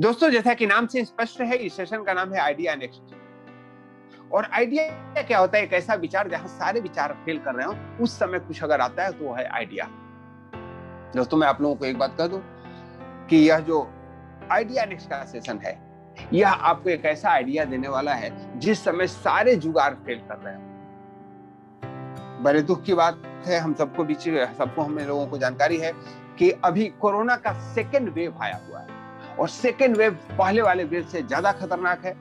दोस्तों, जैसा कि नाम से स्पष्ट है, इस सेशन का नाम है आइडिया नेक्स्ट। और आइडिया क्या होता है? एक ऐसा विचार जहां सारे विचार फेल कर रहे हो, उस समय कुछ अगर आता है तो वो है आइडिया। दोस्तों, मैं आप लोगों को एक बात कह दूं कि यह जो आइडिया नेक्स्ट का सेशन है, यह आपको एक ऐसा आइडिया देने वाला है जिस समय सारे जुगाड़ फेल कर रहे हो। बड़े दुख की बात है, हम लोगों को जानकारी है कि अभी कोरोना का सेकेंड वेव आया हुआ है और सेकेंड वेव पहले वाले वेव से ज्यादा खतरनाक है।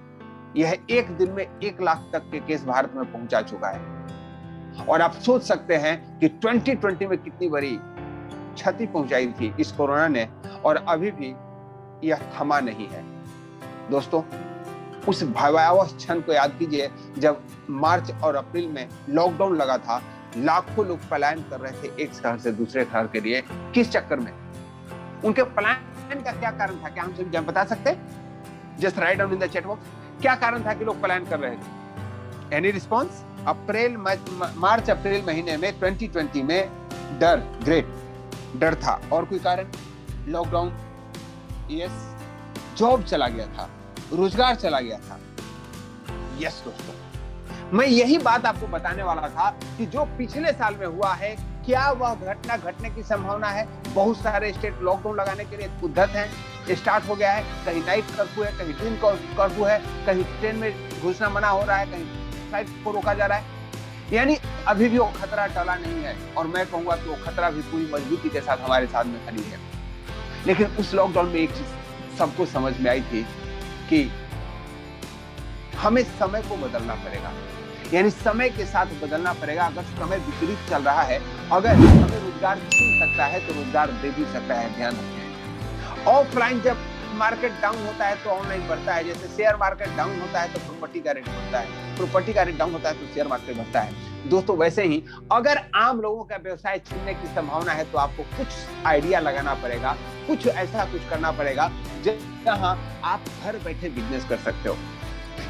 यह एक दिन में 1 लाख तक के केस भारत में पहुंचा चुका है और आप सोच सकते हैं कि 2020 में कितनी बड़ी क्षति पहुंचाई थी इस कोरोना ने, और अभी भी यह थमा नहीं है। दोस्तों, उस भयावह क्षण को याद कीजिए जब मार्च और अप्रैल में लॉकडाउन लगा था। लाखों लोग पलायन कर रहे थे एक शहर से दूसरे शहर के लिए। किस चक्कर में? उनके पलायन का क्या कारण था? क्या हम सभी बता सकते हैं? Just write down in the chat box, क्या कारण था कि लोग पलायन कर रहे थे? Any response? मार्च अप्रैल महीने में 2020 में डर था। और कोई कारण? Lockdown, yes. जॉब चला गया था, रोजगार चला गया था। यस दोस्तों, मैं यही बात आपको बताने वाला था कि जो पिछले साल में हुआ है, क्या वह घटना घटने की संभावना है? बहुत सारे स्टेट लॉकडाउन लगाने के लिए उद्धत हैं, स्टार्ट हो गया है। कहीं नाइट कर्फ्यू है, कहीं दिन कर्फ्यू है, कहीं ट्रेन में घुसना मना हो रहा है, कहीं फ्लाइट को रोका जा रहा है। यानी अभी भी वो खतरा टला नहीं है, और मैं कहूंगा कि वो खतरा भी पूरी मजबूती के साथ हमारे साथ में खड़ी है। लेकिन उस लॉकडाउन में एक चीज सबको समझ में आई थी कि हमें समय को बदलना पड़ेगा, यानी समय के साथ बदलना पड़ेगा। अगर समय विपरीत चल रहा है, अगर हमें रोजगार छीन सकता है तो रोजगार दे भी सकता है। ध्यान रखें, ऑफलाइन जब मार्केट डाउन होता है तो ऑनलाइन बढ़ता है। जैसे शेयर मार्केट डाउन होता है तो प्रॉपर्टी का रेट बढ़ता है, प्रॉपर्टी का रेट डाउन होता है तो शेयर मार्केट बढ़ता है। दोस्तों, वैसे ही अगर आम लोगों का व्यवसाय छीनने की संभावना है तो आपको कुछ आइडिया लगाना पड़ेगा, कुछ ऐसा कुछ करना पड़ेगा जहां आप घर बैठे बिजनेस कर सकते हो।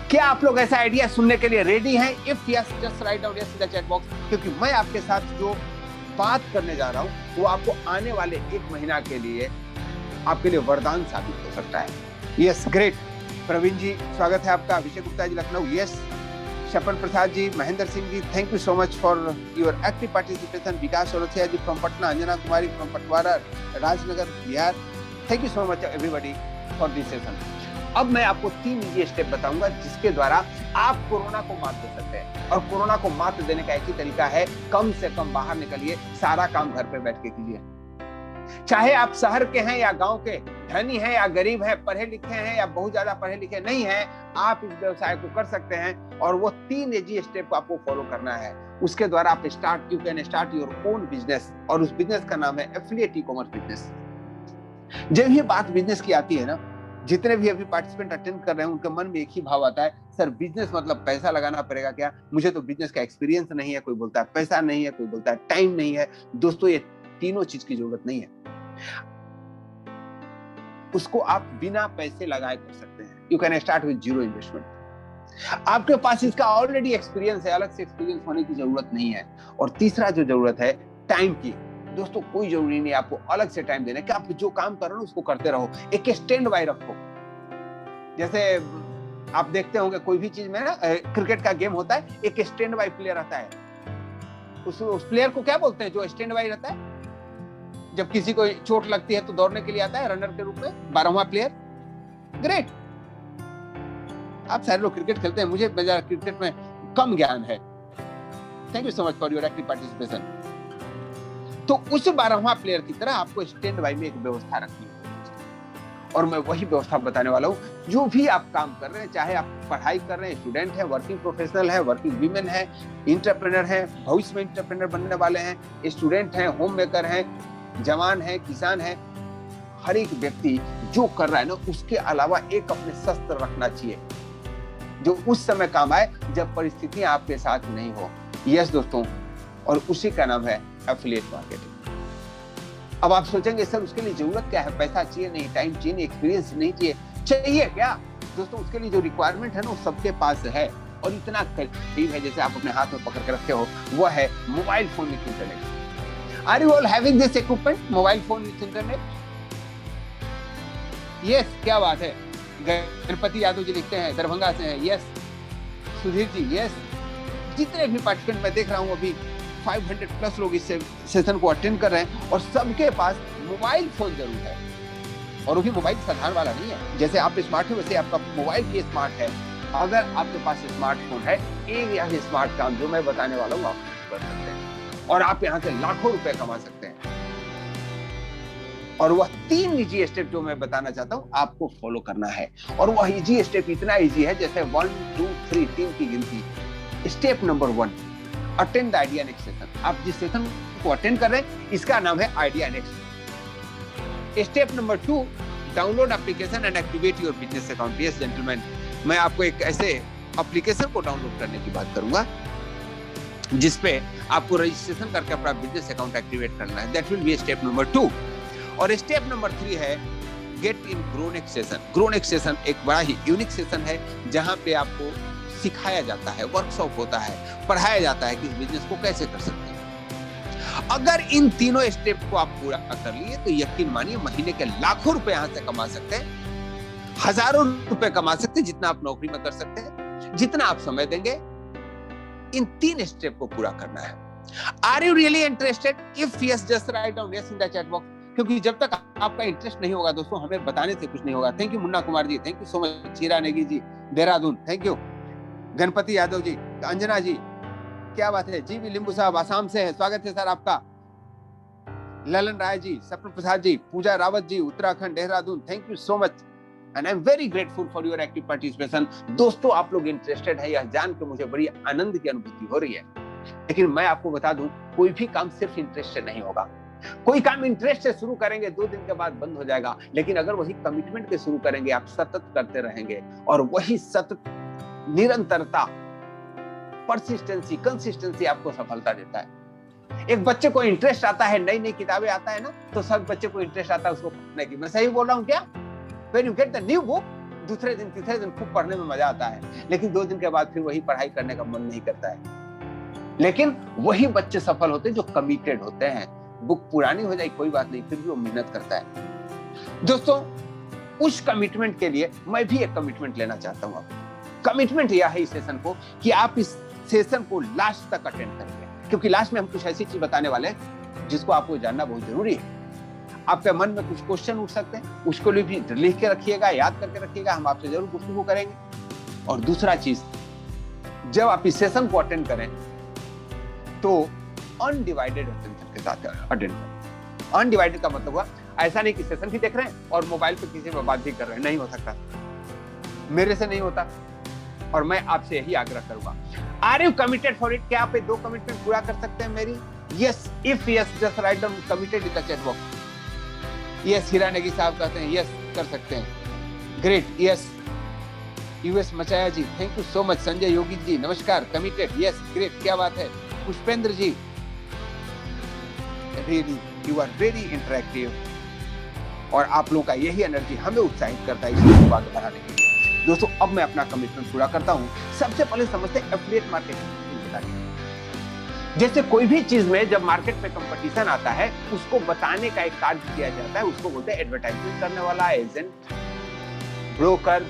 क्या आप लोग ऐसा आइडिया सुनने के लिए रेडी हैं? If yes, just write down yes in the chat box, क्योंकि मैं आपके साथ जो बात करने जा रहा हूं वो आपको आने वाले 1 महीना के लिए आपके लिए वरदान साबित हो सकता है। Yes, great. प्रवीण जी, स्वागत है आपका। Abhishek Gupta ji, Lucknow. Yes, Shapan Prasad ji, Mahendra Singh ji, thank you so much for your active participation. Vikas Aurthiya ji from Patna, Anjana Kumari from Patwara, Rajnagar, Bihar. Thank you so much everybody for this session. अब मैं आपको 3 इजी स्टेप बताऊंगा जिसके द्वारा आप कोरोना को मात दे सकते हैं। और कोरोना को मात देने का एक ही तरीका है, कम से कम बाहर निकलिए, सारा काम घर पे बैठ के कीजिए। चाहे आप शहर के हैं या गांव के, धनी हैं या गरीब हैं, पढ़े लिखे हैं या बहुत ज्यादा पढ़े लिखे नहीं हैं, आप इस व्यवसाय को कर सकते हैं। और वो 3 इजी स्टेप को आपको फॉलो करना है। उसके द्वारा आप you can start your own business, और उस बिजनेस का नाम है एफिलिएट ई-कॉमर्स बिजनेस। जब ये बात बिजनेस की आती है ना, जितने भी अभी पार्टिसिपेंट अटेंड कर रहे हैं उनके मन में एक ही भाव आता है, सर बिजनेस मतलब पैसा लगाना पड़ेगा क्या? मुझे तो बिजनेस का एक्सपीरियंस नहीं है। कोई बोलता है पैसा नहीं है, कोई बोलता है टाइम नहीं है। दोस्तों, ये तीनों चीज की जरूरत नहीं है। उसको आप बिना पैसे लगाए कर सकते हैं। You can start with 0 investment. आपके पास इसका ऑलरेडी एक्सपीरियंस है, अलग से एक्सपीरियंस होने की जरूरत नहीं है। और तीसरा जो जरूरत है, टाइम की। दोस्तों, कोई जरूरी नहीं आपको अलग से टाइम देने का। आप जो काम कर रहे हो उसको करते रहो, एक स्टैंड बाय रखो। जैसे आप देखते होंगे कोई भी चीज में ना, क्रिकेट का गेम होता है, एक स्टैंड बाय प्लेयर आता है। उस प्लेयर को क्या बोलते हैं जो स्टैंड बाय रहता है? जब किसी को चोट लगती है तो दौड़ने के लिए आता है रनर के रूप में, 12वां प्लेयर। ग्रेट। आप सारे लोग क्रिकेट खेलते हैं, मुझे क्रिकेट में कम ज्ञान है। Thank you so much for your active participation. तो उस 12वां प्लेयर की तरह आपको स्टैंड बाय में एक व्यवस्था रखनी है, और मैं वही व्यवस्था बताने वाला हूं। जो भी आप काम कर रहे हैं, चाहे आप पढ़ाई कर रहे हैं, स्टूडेंट है, वर्किंग प्रोफेशनल है, वर्किंग वीमेन है, इंटरप्रेनर है, भविष्य में इंटरप्रेनर बनने वाले हैं, स्टूडेंट हैं, होम मेकर हैं, जवान है, किसान है, हर एक व्यक्ति जो कर रहा है ना, उसके अलावा एक अपने शस्त्र रखना चाहिए जो उस समय काम आए जब परिस्थितियां आपके साथ नहीं हो। यस दोस्तों, और उसी का नाम है एफिलिएट मार्केटिंग। अब आप सोचेंगे सर उसके लिए जरूरत क्या है? पैसा चाहिए नहीं, टाइम चाहिए नहीं, एक्सपीरियंस नहीं चाहिए। चाहिए क्या? दोस्तों, उसके लिए जो रिक्वायरमेंट है ना, वो सबके पास है, और इतना करीब है जैसे आप अपने हाथ में पकड़ के रखते हो। वो है mobile phone with internet. Are you all having this equipment, mobile phone with internet? Yes, क्या बात है। गणपति यादव जी लिखते हैं दरभंगा से हैं, यस। सुधीर जी, यस। जितने भी पार्टिसिपेंट मैं देख रहा हूँ अभी 500 प्लस लोग इस सेशन को अटेंड कर रहे हैं और सबके पास मोबाइल फोन जरूर है, और वो भी मोबाइल साधारण वाला नहीं है। जैसे आप स्मार्ट है वैसे आपका मोबाइल भी स्मार्ट है। अगर आपके पास स्मार्टफोन है, एक या स्मार्ट काम जो मैं बताने वाला हूँ आप कर सकते हैं और आप यहाँ से लाखों रुपए कमा सकते हैं। और वह 3 इजी स्टेप जो मैं बताना चाहता हूँ आपको फॉलो करना है, और वह इजी स्टेप इतना इजी है जैसे 1 2 3 3 की गिनती। Step number 1, attend the idea next session. आप जिस सेशन को अटेंड कर रहे हैं इसका नाम है idea next. Step number 2, download application and activate your business account. Yes gentleman, मैं आपको एक ऐसे एप्लीकेशन को डाउनलोड करने की बात करूंगा जिसपे आपको रजिस्ट्रेशन करके अपना बिजनेस अकाउंट एक्टिवेट करना है। That will be step number 2। और स्टेप नंबर 3 है गेट इन ग्रोनेक्स सेशन। ग्रोनेक्स सेशन एक बड़ा ही यूनिक सेशन है जहां पे आपको सिखाया जाता है, वर्कशॉप होता है, पढ़ाया जाता है कि इस बिजनेस को कैसे कर सकते हैं। अगर इन तीनों स्टेप को आप पूरा कर लिए तो यकीन मानिए महीने के लाखों रुपए यहां से कमा सकते हैं, हजारों रुपए कमा सकते हैं, जितना आप नौकरी में कर सकते हैं, जितना आप समय देंगे। इन 3 स्टेप को पूरा करना है। Are you really interested? If yes just write down yes in the chat box, क्योंकि जब तक आपका इंटरेस्ट नहीं होगा दोस्तों हमें बताने से कुछ नहीं होगा। Thank you Munna Kumar ji, thank you so much. Chira Negi ji Dehradun, thank you. Ganpati Yadav ji, Anjana ji, क्या बात है। जी भी लिंबू साहब आसाम से है, स्वागत है सर आपका। Lalan Rai ji, Sapan Prasad ji, Pooja Rawat ji, Uttarakhand Dehradun, thank you so much and I am very grateful for your active participation. दोस्तों आप लोग इंटरेस्टेड है, यह जान के मुझे बड़ी आनंद की अनुभूति हो रही है। लेकिन मैं आपको बता दूं कोई भी काम सिर्फ इंटरेस्ट से नहीं होगा। कोई काम इंटरेस्ट से शुरू करेंगे 2 दिन के बाद बंद हो जाएगा, लेकिन अगर वही कमिटमेंट के शुरू करेंगे आप सतत करते रहेंगे और वही सतत निरंतरता, परसिस्टेंसी, कंसिस्टेंसी आपको सफलता देता है। एक बच्चे को इंटरेस्ट आता है, नई नई किताबें आता है ना, तो सब बच्चे को इंटरेस्ट आता है उसको पढ़ने की। मैं सही बोल रहा हूँ क्या? When you get the new book, दूसरे दिन तीसरे दिन खूब पढ़ने में मजा आता है, लेकिन 2 दिन के बाद फिर वही पढ़ाई करने का मन नहीं करता है। लेकिन वही बच्चे सफल होते हैं जो कमिटेड होते हैं। बुक पुरानी हो जाए कोई बात नहीं, फिर भी वो मेहनत करता है। दोस्तों उस कमिटमेंट के लिए मैं भी एक कमिटमेंट लेना चाहता हूँ। कमिटमेंट यह है इस सेशन को कि आप इस सेशन को लास्ट तक अटेंड करेंगे, क्योंकि लास्ट में हम कुछ ऐसी चीज बताने वाले हैं जिसको आपको जानना बहुत जरूरी है। आपके मन में कुछ क्वेश्चन उठ सकते हैं, उसको भी लिख के रखिएगा, याद करके रखिएगा, हम आपसे जरूर गुफ्तगू करेंगे। और दूसरा चीज, जब आप इस सेशन को अटेंड करें तो अनडिवाइडेड अटेंशन के साथ अटेंड करें। अनडिवाइडेड का मतलब हुआ ऐसा नहीं कि सेशन भी देख रहे हैं और मोबाइल पे किसी से बात भी कर रहे हैं, नहीं हो सकता, मेरे से नहीं होता और मैं आपसे यही आग्रह करूंगा। Are you committed for it? क्या आप 2 कमिटमेंट पूरा कर सकते हैं मेरी? Yes, if yes just write down committed in the chat box. Yes, Hira Negi साहब कहते हैं यस कर सकते हैं, ग्रेट। यस, यूएस मचाया ji, thank you so much. Sanjay Yogi ji नमस्कार, कमिटेड, यस ग्रेट, क्या बात है। Pushpendra ji, really you are very interactive और आप लोगों का यही एनर्जी हमें उत्साहित करता है इस बात बनाने के लिए। दोस्तों अब मैं अपना कमिटमेंट पूरा करता हूं। सबसे पहले समझते हैं एफिलिएट मार्केटिंग। जैसे कोई भी चीज में जब मार्केट में कंपटीशन आता है उसको बताने का एक कार्य किया जाता है, उसको बोलते हैं एडवर्टाइजमेंट करने वाला, एजेंट, ब्रोकर।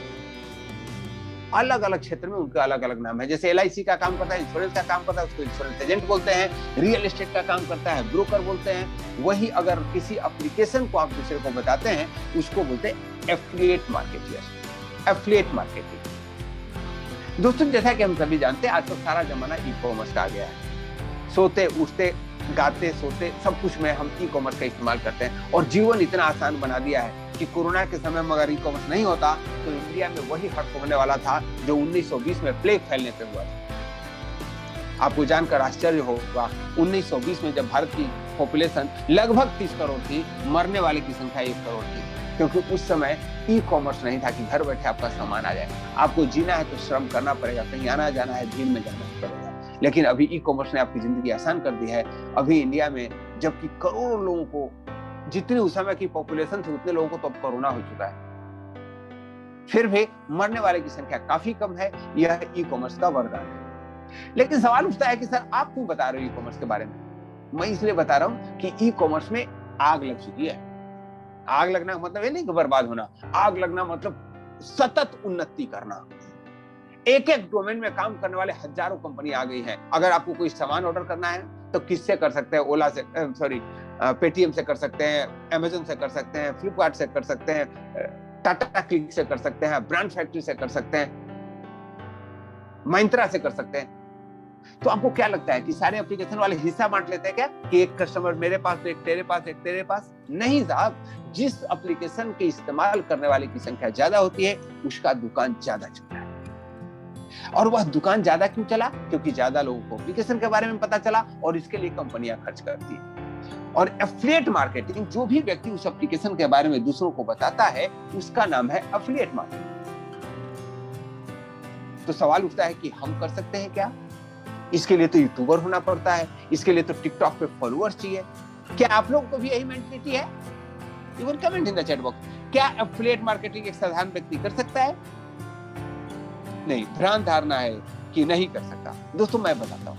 अलग अलग क्षेत्र में उनका अलग अलग नाम है। जैसे LIC का काम करता है, इंश्योरेंस का काम करता है, उसको इंश्योरेंस एजेंट बोलते हैं। रियल एस्टेट का काम करता है, ब्रोकर बोलते हैं। वही अगर किसी एप्लीकेशन को आप दूसरे को बताते हैं उसको बोलते हैं एफिलिएट मार्केटिंग। एफिलिएट मार्केटिंग दोस्तों जैसा कि हम सभी जानते हैं आजकल सारा जमाना ई-कॉमर्स का आ गया है। सोते उठते गाते सोते सब कुछ में हम ई-कॉमर्स का इस्तेमाल करते हैं और जीवन इतना आसान बना दिया है कि कोरोना के समय में अगर ई-कॉमर्स नहीं होता तो इंडिया में वही हट होने वाला था जो 1920 में प्लेग फैलने पे हुआ था। आपको जानकर आश्चर्य होगा 1920 में जब भारत की पॉपुलेशन लगभग 30 करोड़ थी, मरने वाले की संख्या 1 करोड़ थी, क्योंकि उस समय ई-कॉमर्स नहीं था कि घर बैठे आपका सामान आ जाए। आपको जीना है तो श्रम करना पड़ेगा, कहीं आना जाना है, भीड़ में जाना पड़ेगा। लेकिन अभी ई-कॉमर्स ने आपकी जिंदगी आसान कर दी है। अभी इंडिया में जबकि करोड़ों लोगों को, जितनी उस समय की पॉपुलेशन थी उतने लोगों को तो अब कोरोना हो चुका है, फिर भी मरने वाले की संख्या काफी कम है। यह ई-कॉमर्स का वरदान है। लेकिन सवाल उठता है कि सर आप क्यों बता रहे हो ई-कॉमर्स के बारे में? मैं इसलिए बता रहा हूं कि ई-कॉमर्स में आग लग चुकी है। आग लगना मतलब ये नहीं कि बर्बाद होना, आग लगना मतलब सतत उन्नति करना। एक एक डोमेन में काम करने वाले हजारों कंपनी आ गई है। अगर आपको कोई सामान ऑर्डर करना है तो किससे कर सकते हैं? ओला से, पेटीएम से कर सकते हैं, अमेजन से कर सकते हैं, फ्लिपकार्ट से कर सकते हैं, टाटा क्लिक से कर सकते हैं, ब्रांड फैक्ट्री से कर सकते हैं, महिंद्रा से कर सकते हैं। तो आपको क्या लगता है कि सारे एप्लीकेशन वाले हिस्सा बांट लेते हैं क्या, कि एक कस्टमर मेरे पास तो एक तेरे पास, एक तेरे पास? नहीं साहब, जिस एप्लीकेशन के इस्तेमाल करने वाले की संख्या ज्यादा होती है उसका दुकान ज्यादा चलता है। और वह दुकान ज्यादा क्यों चला? क्योंकि ज्यादा लोगों को एप्लीकेशन के बारे में पता चला और इसके लिए कंपनियां खर्च करती है। और एफिलिएट मार्केटिंग, जो भी व्यक्ति उस एप्लीकेशन के बारे में दूसरों को बताता है उसका नाम है एफिलिएट मार्केटिंग। तो सवाल उठता है कि हम कर सकते हैं क्या? इसके लिए तो यूट्यूबर होना पड़ता है, इसके लिए तो टिकटॉक पे फॉलोअर्स चाहिए। क्या आप लोगों को भी यही मेंटलिटी है? You will comment in the chat box. क्या एफिलिएट मार्केटिंग एक साधारण व्यक्ति कर सकता है? नहीं, भ्रांत धारणा है कि नहीं कर सकता। दोस्तों मैं बताता हूं,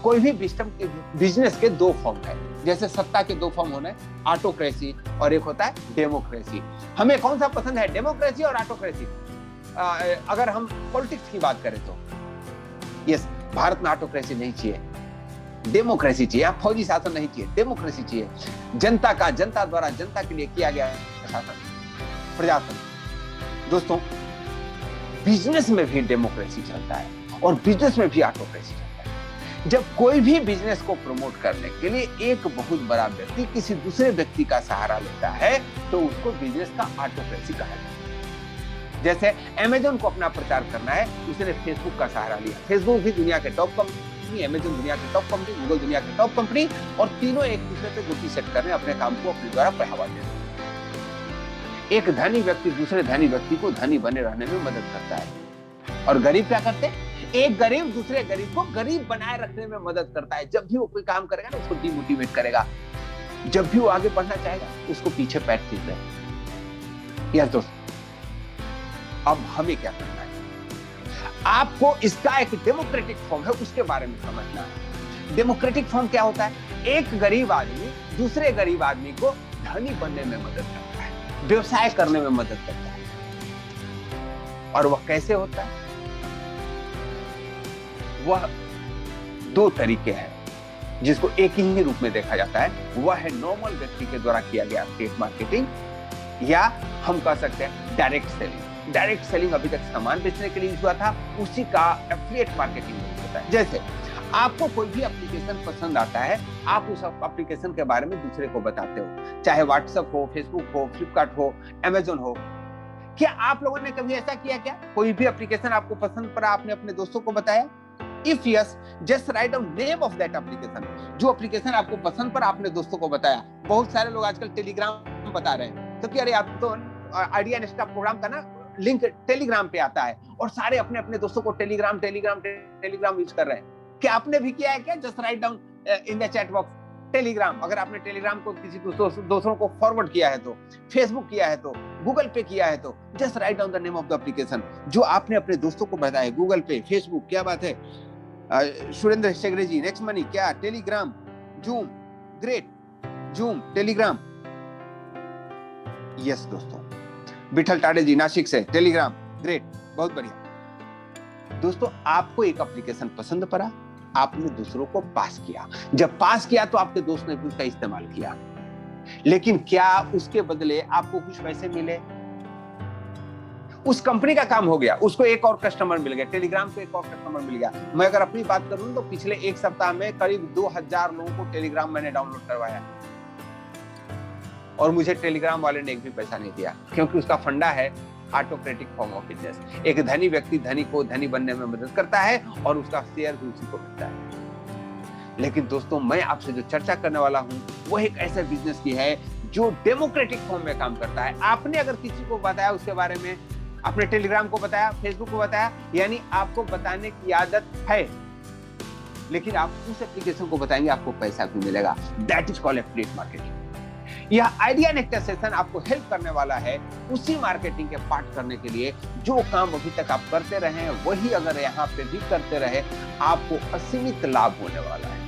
कोई भी बिजनेस के दो फॉर्म है। जैसे सत्ता के दो फॉर्म होने, ऑटोक्रेसी और एक होता है डेमोक्रेसी। हमें कौन सा पसंद है, डेमोक्रेसी और ऑटोक्रेसी? अगर हम पॉलिटिक्स की बात करें तो यस, भारत में ऑटोक्रेसी नहीं चाहिए, डेमोक्रेसी चाहिए। फौजी शासन नहीं चाहिए, डेमोक्रेसी चाहिए। जनता का, जनता द्वारा जनता के लिए किया गया शासन, प्रजातंत्र। दोस्तों बिजनेस में भी डेमोक्रेसी चलता है और बिजनेस में भी ऑटोक्रेसी चलता है। जब कोई भी बिजनेस को प्रमोट करने के लिए एक बहुत बड़ा व्यक्ति किसी दूसरे व्यक्ति का सहारा लेता है तो उसको बिजनेस का ऑटोक्रेसी कहा जाता है। जैसे अमेजन को अपना प्रचार करना है, उसने फेसबुक का सहारा लिया। फेसबुक भी दुनिया के टॉप कंपनी, अमेजन दुनिया के टॉप कंपनी, गूगल दुनिया के टॉप कंपनी, और तीनों एक दूसरे पे गोटी सेट कर रहे हैं, अपने काम को अपने द्वारा बढ़ावा दे रहे हैं। एक धनी व्यक्ति दूसरे धनी व्यक्ति को धनी बने रहने में मदद करता है, और गरीब क्या करते हैं? एक गरीब दूसरे गरीब को गरीब बनाए रखने में मदद करता है। जब भी वो कोई काम करेगा ना, उसको डिमोटिवेट करेगा। जब भी वो आगे बढ़ना चाहेगा उसको पीछे पैर खींच देगा। यस दोस्तों, अब हमें क्या करना है? आपको इसका एक डेमोक्रेटिक फॉर्म है, उसके बारे में समझना है। डेमोक्रेटिक फॉर्म क्या होता है? एक गरीब आदमी दूसरे गरीब आदमी को धनी बनने में मदद करता है, व्यवसाय करने में मदद करता है। और वह कैसे होता है? वह दो तरीके हैं जिसको एक ही रूप में देखा जाता है। वह है नॉर्मल व्यक्ति के द्वारा किया गया एफिलिएट मार्केटिंग, या हम कह सकते हैं डायरेक्ट सेलिंग। डायरेक्ट सेलिंग अभी तक सामान बेचने के लिए हुआ था, उसी का एफिलिएट मार्केटिंग होता है। जैसे आपको कोई भी एप्लीकेशन पसंद आता है, आप उस एप्लीकेशन के बारे में दूसरे को बताते हो, चाहे व्हाट्सएप हो, फेसबुक हो, फ्लिपकार्ट हो, अमेजन हो। क्या आप लोगों ने कभी ऐसा किया क्या? कोई भी एप्लीकेशन आपको पसंद पड़ा, आपने अपने दोस्तों को बताया? If yes, just write down name of that application. जो एप्लीकेशन आपको पसंद पड़ा, आपने दोस्तों को बताया। बहुत सारे लोग आजकल टेलीग्राम बता रहे हैं, तो क्या, अरे आप तो आइडिया नेक्स्ट का प्रोग्राम का ना लिंक टेलीग्राम पे आता है, और सारे अपने अपने दोस्तों को टेलीग्राम यूज कर रहे हैं। क्या आपने भी किया है क्या? Just write down in the chat box Telegram. अगर आपने टेलीग्राम को किसी दोस्तों को फॉरवर्ड किया है, तो फेसबुक किया है, तो गूगल पे किया है, तो just write down the name of the application जो आपने अपने दोस्तों को बताया। गूगल पे, फेसबुक, क्या बात है, सुरेंद्र शेगरे जी, नेक्स्ट मनी, क्या, Telegram, zoom, great, zoom, Telegram. Yes दोस्तों, विठल टाडे जी नासिक से, टेलीग्राम, ग्रेट, बहुत बढ़िया। दोस्तों आपको एक एप्लीकेशन पसंद पड़ा, आपने दूसरों को पास किया। जब पास किया तो आपके दोस्त ने भी उसका इस्तेमाल किया, लेकिन क्या उसके बदले आपको कुछ पैसे मिले? उस कंपनी का काम हो गया, उसको एक और कस्टमर मिल गया, टेलीग्राम को एक और कस्टमर मिल गया। मैं अगर अपनी बात करूं तो पिछले एक सप्ताह में करीब 2000 लोगों को टेलीग्राम मैंने डाउनलोड करवाया, और मुझे टेलीग्राम वाले ने एक भी पैसा नहीं दिया, क्योंकि उसका फंडा है ऑटोक्रेटिक फॉर्म ऑफ बिजनेस। एक धनी व्यक्ति धनी को धनी बनने में मदद करता है, और उसका शेयर भी उसी को मिलता है। लेकिन दोस्तों मैं आपसे जो चर्चा करने वाला हूं वो एक ऐसे बिजनेस की है जो डेमोक्रेटिक फॉर्म में काम करता है। आपने अगर किसी को बताया उसके बारे में, आपने टेलीग्राम को बताया, फेसबुक को बताया, यानी आपको बताने की आदत है, लेकिन आप उस एप्लीकेशन को बताएंगे, आपको पैसा भी मिलेगा। That is called affiliate marketing. यह आइडिया नेक्टर सेशन आपको हेल्प करने वाला है उसी मार्केटिंग के पार्ट करने के लिए। जो काम अभी तक आप करते रहे हैं वही अगर यहाँ पे भी करते रहे, आपको असीमित लाभ होने वाला है।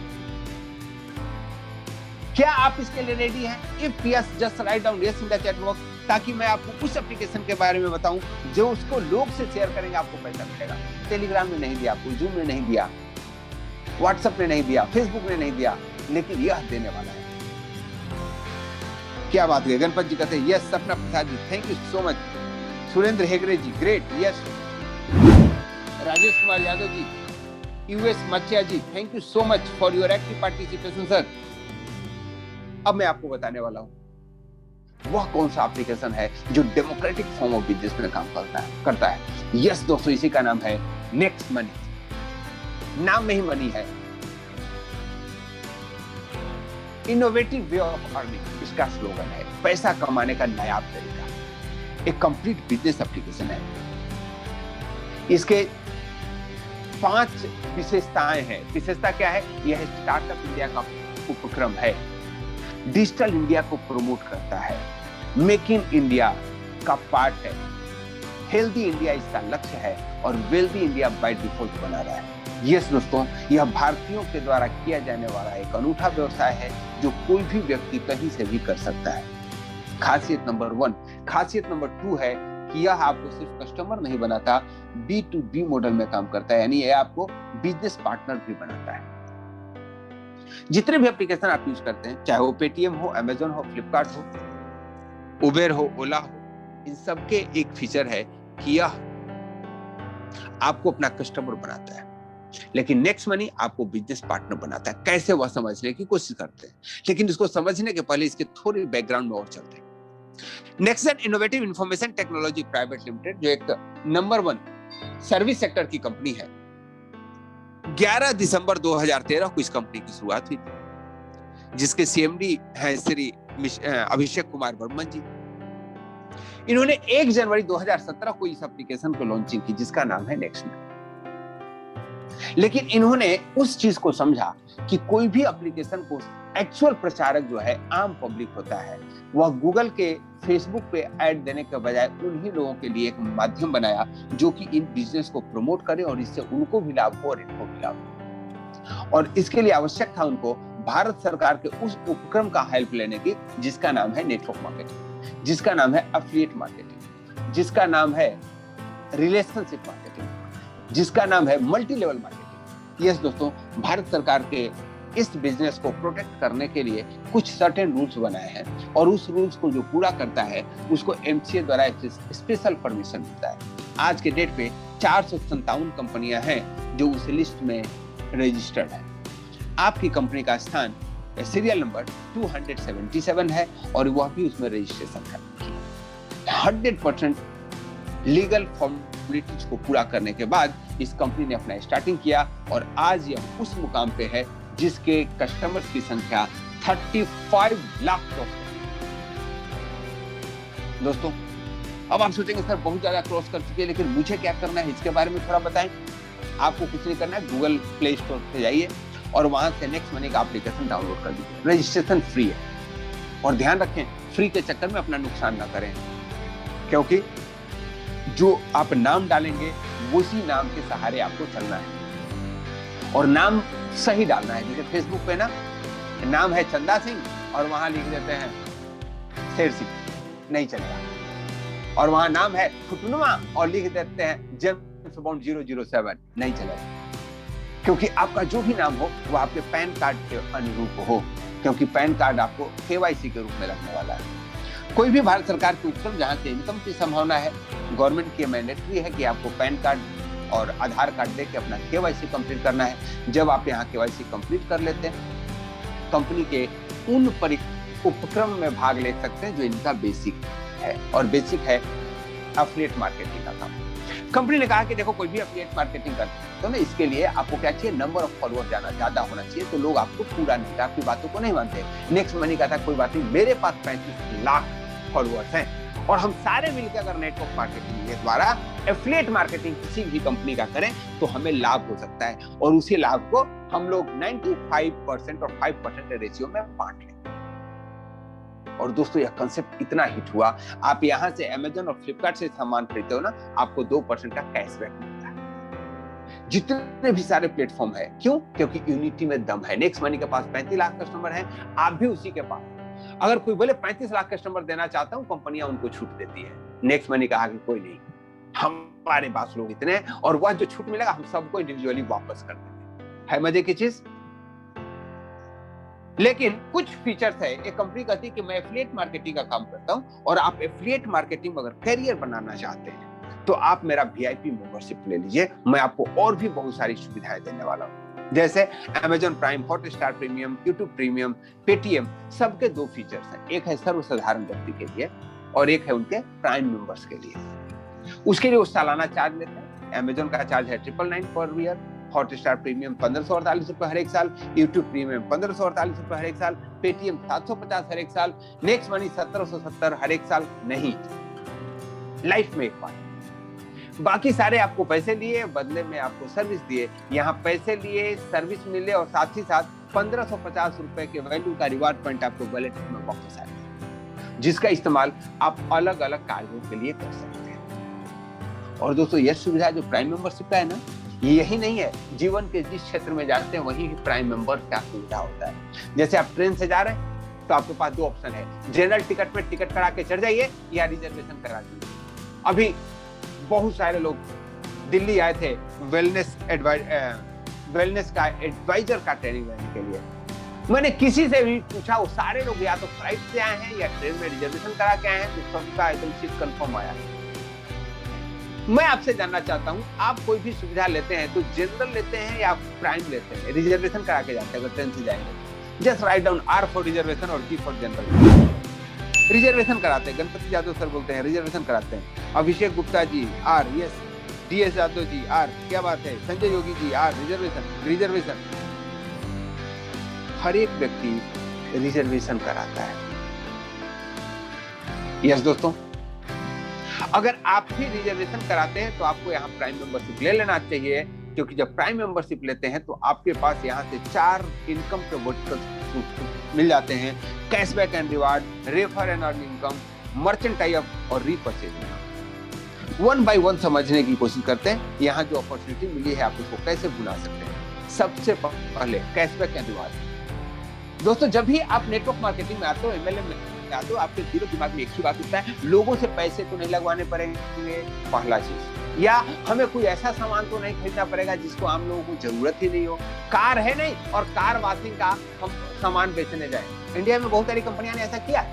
क्या आप इसके लिए रेडी हैं? If yes, just write down yes in the chat box, ताकि मैं आपको उस एप्लीकेशन के बारे में बताऊं जो उसको लोग से शेयर करेंगे, आपको पैसा मिलेगा। टेलीग्राम ने नहीं दिया आपको, जूम ने नहीं दिया, व्हाट्सएप ने नहीं दिया, फेसबुक ने नहीं दिया, लेकिन यह देने वाला है। क्या बात है। गणपत जी कहते हैं yes. Sapna Prasad ji thank you so much. Surendra Hegde ji great yes. Rajesh Kumar Yadav ji, यूएस मच्छिया ji thank you so much for your active participation sir. अब मैं आपको बताने वाला हूं वह कौन सा एप्लीकेशन है जो डेमोक्रेटिक फॉर्म ऑफ बिजनेस में काम करता है। यस दोस्तों, इसी का नाम है नेक्स्ट मनी। नाम में ही मनी है। इनोवेटिव वे ऑफ अर्निंग इसका स्लोगन है। पैसा कमाने का नायाब तरीका। एक कंप्लीट बिजनेस एप्लीकेशन है। इसके 5 विशेषताएं हैं। विशेषता क्या है? यह स्टार्टअप इंडिया का उपक्रम है। डिजिटल इंडिया को प्रमोट करता है। मेक इन इंडिया का पार्ट है। हेल्दी इंडिया इसका लक्ष्य है और वेल्दी इंडिया बाय डिफॉल्ट बना रहा है। यस दोस्तों, यह भारतीयों के द्वारा किया जाने वाला एक अनूठा व्यवसाय है जो कोई भी व्यक्ति कहीं से भी कर सकता है। खासियत नंबर 1। खासियत नंबर 2 है कि यह आपको सिर्फ कस्टमर नहीं बनाता, B2B मॉडल में काम करता है, यानी यह आपको बिजनेस पार्टनर भी बनाता है। जितने भी एप्लीकेशन आप यूज करते हैं, चाहे वो पेटीएम हो, अमेजोन हो, फ्लिपकार्ट हो, उबेर हो, ओला हो, इन सबके एक फीचर है कि यह आपको अपना कस्टमर बनाता है, लेकिन नेक्स्ट मनी आपको बिजनेस पार्टनर बनाता है। कैसे, वह समझने की कोशिश करते हैं, लेकिन इसको समझने के पहले इसके थोड़ी बैकग्राउंड में और चलते हैं। Nexon innovative information technology private limited, जो एक नंबर 1 सर्विस सेक्टर की कंपनी है, 11 दिसंबर 2013 को इस कंपनी की शुरुआत हुई, जिसके सीएमडी हैं श्री अभिषेक कुमार वर्मन जी। इन्होंने 1 जनवरी 2017 को इस एप्लीकेशन को लॉन्चिंग की, जिसका नाम है नेक्स्ट मनी। लेकिन इन्होंने उस चीज को समझा कि कोई भी एप्लीकेशन को एक्चुअल प्रचारक जो है आम पब्लिक होता है, वह गूगल के फेसबुक पे ऐड देने के बजाय उन्हीं लोगों के लिए एक माध्यम बनाया जो कि इन बिजनेस को प्रमोट करे और इससे उनको भी लाभ हो और इनको भी लाभ हो। और इसके लिए आवश्यक था उनको भारत सरकार के उस उपक्रम का हेल्प लेने की, जिसका नाम है नेटवर्क मार्केटिंग, जिसका नाम है एफिलिएट मार्केटिंग, जिसका नाम है रिलेशनशिप मार्केटिंग, जिसका नाम है मल्टी लेवल मार्केटिंग। यस दोस्तों, भारत सरकार के इस बिजनेस को प्रोटेक्ट करने के लिए कुछ सर्टेन रूल्स बनाए हैं और उस रूल्स को जो पूरा करता है उसको एमसीए द्वारा स्पेशल परमिशन मिलता है। आज के डेट पे 457 कंपनियां हैं जो उस लिस्ट में रजिस्टर्ड है। आपकी कंपनी का स्थान सीरियल नंबर 277 है और वह भी उसमें रजिस्ट्रेशन है। 100% लीगल फॉर्मेलिटीज को पूरा करने के बाद इस कंपनी ने अपना स्टार्टिंग किया और आज यह उस मुकाम पे है जिसके कस्टमर्स की संख्या 35 लाख दोस्तों। अब आप सोचेंगे सर बहुत ज्यादा क्रॉस कर चुके हैं, लेकिन मुझे क्या करना है इसके बारे में थोड़ा बताएं। आपको कुछ नहीं करना है, गूगल प्ले स्टोर पे जाइए और वहां से नेक्स्ट मनी का एप्लीकेशन डाउनलोड कर दीजिए। रजिस्ट्रेशन फ्री है और ध्यान रखें फ्री के चक्कर में अपना नुकसान ना करें, क्योंकि जो आप नाम डालेंगे उसी नाम के सहारे आपको चलना है और नाम सही डालना है। जैसे फेसबुक पे ना नाम है चंदा सिंह और वहां लिख देते हैं शेर सिंह, नहीं चलेगा। और वहां नाम है फुटनुमा और लिख देते हैं जेम्स बॉन्ड 007, नहीं चलेगा। क्योंकि आपका जो भी नाम हो वो आपके पैन कार्ड के अनुरूप हो, क्योंकि पैन कार्ड आपको केवाईसी के रूप में लगने वाला है। कोई भी भारत सरकार के उपक्रम जहां से इनकम की संभावना है, गवर्नमेंट की मैंडेटरी है कि आपको पैन कार्ड और आधार कार्ड देके अपना केवाईसी कंप्लीट करना है। जब आप यहाँ केवाईसी कंप्लीट कर लेते हैं, कंपनी के उन उपक्रम में भाग ले सकते हैं जो इनका बेसिक है, और बेसिक है एफिलिएट मार्केटिंग का काम। कंपनी ने कहा कि देखो कोई भी एफिलिएट मार्केटिंग करते हैं तो ना इसके लिए आपको क्या चाहिए, नंबर ऑफ फॉलोअर ज्यादा होना चाहिए, तो लोग आपको पूरा नहीं, आपकी बातों को नहीं मानते। नेक्स्ट मनी का था कोई बात नहीं, मेरे पास 35 लाख फॉलोअर्स हैं और हम सारे मिलकर अगर नेटवर्क मार्केटिंग के द्वारा एफिलिएट मार्केटिंग किसी भी कंपनी का करें तो हमें लाभ हो सकता है और उसी लाभ को हम लोग 95% और 5% रेशियो में बांट लें। और दोस्तों यह कंसेप्ट इतना हिट हुआ, आप यहां से अमेजन और फ्लिपकार्ट से सामान खरीदते हो ना, आपको 2% का कैशबैक मिलता है। जितने भी सारे प्लेटफॉर्म है, क्यों? क्योंकि यूनिटी में दम है। नेक्स्ट मनी के पास 35 लाख कस्टमर है, आप भी उसी के पास। अगर कोई बोले 35 लाख कस्टमर देना चाहता हूं, कंपनियां उनको छूट देती है। नेक्स्ट मनी कहा कि कोई नहीं, हमारे पास लोग इतने हैं और वह जो छूट मिलेगा हम सबको इंडिविजुअली वापस कर देंगे। है मजे की चीज। लेकिन कुछ फीचर्स है, एक कंपनी कहती है कि मैं एफिलिएट मार्केटिंग का काम करता हूं और आप एफिलिएट मार्केटिंग अगर करियर बनाना चाहते हैं तो आप मेरा वीआईपी मेंबरशिप ले लीजिए, मैं आपको और भी बहुत सारी सुविधाएं देने वाला हूं। जैसे Amazon prime, Hotstar premium, YouTube premium, Paytm, सबके 2 फीचर्स हैं। एक है सर्वसाधारण व्यक्ति के लिए और एक है उनके प्राइम मेंबर्स के लिए। उसके लिए वो सालाना चार्ज लेते हैं। Amazon का चार्ज है 999 पर ईयर, हॉटस्टार प्रीमियम 1548 रुपए हर एक साल, यूट्यूब प्रीमियम 1548 रुपए हर एक साल, पेटीएम 750 हर एक साल, नेक्स्ट मनी 1770 हर एक साल। नहीं, लाइफ में एक बार। बाकी सारे आपको पैसे लिए, बदले में आपको सर्विस दिए। यहाँ पैसे लिए, सर्विस मिले और साथ ही साथ 1550 रुपए के वैल्यू का रिवार्ड पॉइंट आपको वॉलेट में वापस आएगा, जिसका इस्तेमाल आप अलग अलग कार्यों के लिए कर सकते हैं। और दोस्तों, यह सुविधा जो प्राइम मेंबरशिप का है ना, यही नहीं है, जीवन के जिस क्षेत्र में जाते हैं वही प्राइम मेंबर का सुविधा होता है। जैसे आप ट्रेन से जा रहे हैं तो आपके पास 2 ऑप्शन है, जनरल टिकट पे टिकट करा के चढ़ जाइए या रिजर्वेशन करा दीजिए। अभी बहुत सारे लोग दिल्ली आए थे वेलनेस का एडवाइजर का ट्रेनिंग लेने के लिए। मैंने किसी से भी पूछा, वो सारे लोग या तो फ्लाइट से आए हैं या ट्रेन में रिजर्वेशन करा के आए हैं, तो सबका एकदम सीट कंफर्म आया है। मैं आपसे जानना चाहता हूं, आप कोई भी सुविधा लेते हैं तो जनरल लेते हैं या प्राइम लेते हैं? रिजर्वेशन करा के जाते हैं अगर ट्रेन से जाएंगे। Just write down R for reservation और G फॉर जनरल। रिजर्वेशन कराते हैं। गणपति यादव सर बोलते हैं रिजर्वेशन कराते हैं। अभिषेक गुप्ता जी R, yes. DS Yadav ji R, क्या बात है। संजय योगी जी R, रिजर्वेशन। हर एक व्यक्ति रिजर्वेशन कराता है। यस दोस्तों, अगर आप भी रिजर्वेशन कराते हैं तो आपको यहाँ प्राइम मेंबरशिप ले लेना चाहिए, क्योंकि जब प्राइम मेंबरशिप लेते हैं तो आपके पास यहाँ से 4 इनकम के वर्टिकल्स मिल जाते हैं। Cashback and reward, refer and earn income, merchant tie up और रीपरचेज। 1 बाय 1 समझने की कोशिश करते हैं। यहाँ जो अपॉर्चुनिटी मिली है आप उसको कैसे भुला सकते हैं। सबसे पहले कैशबैक एंड रिवार्ड। दोस्तों, जब भी आप नेटवर्क मार्केटिंग में आते हो, MLM में आते हो, आपके दिमाग में एक ही बात होता है, लोगों से पैसे तो नहीं लगवाने पड़ेंगे, पहला चीज। या हमें कोई ऐसा सामान तो नहीं खरीदना पड़ेगा जिसको आम लोगों को जरूरत ही नहीं हो। कार है नहीं और कार वॉशिंग का हम सामान बेचने जाए। इंडिया में बहुत सारी कंपनियां ने ऐसा किया।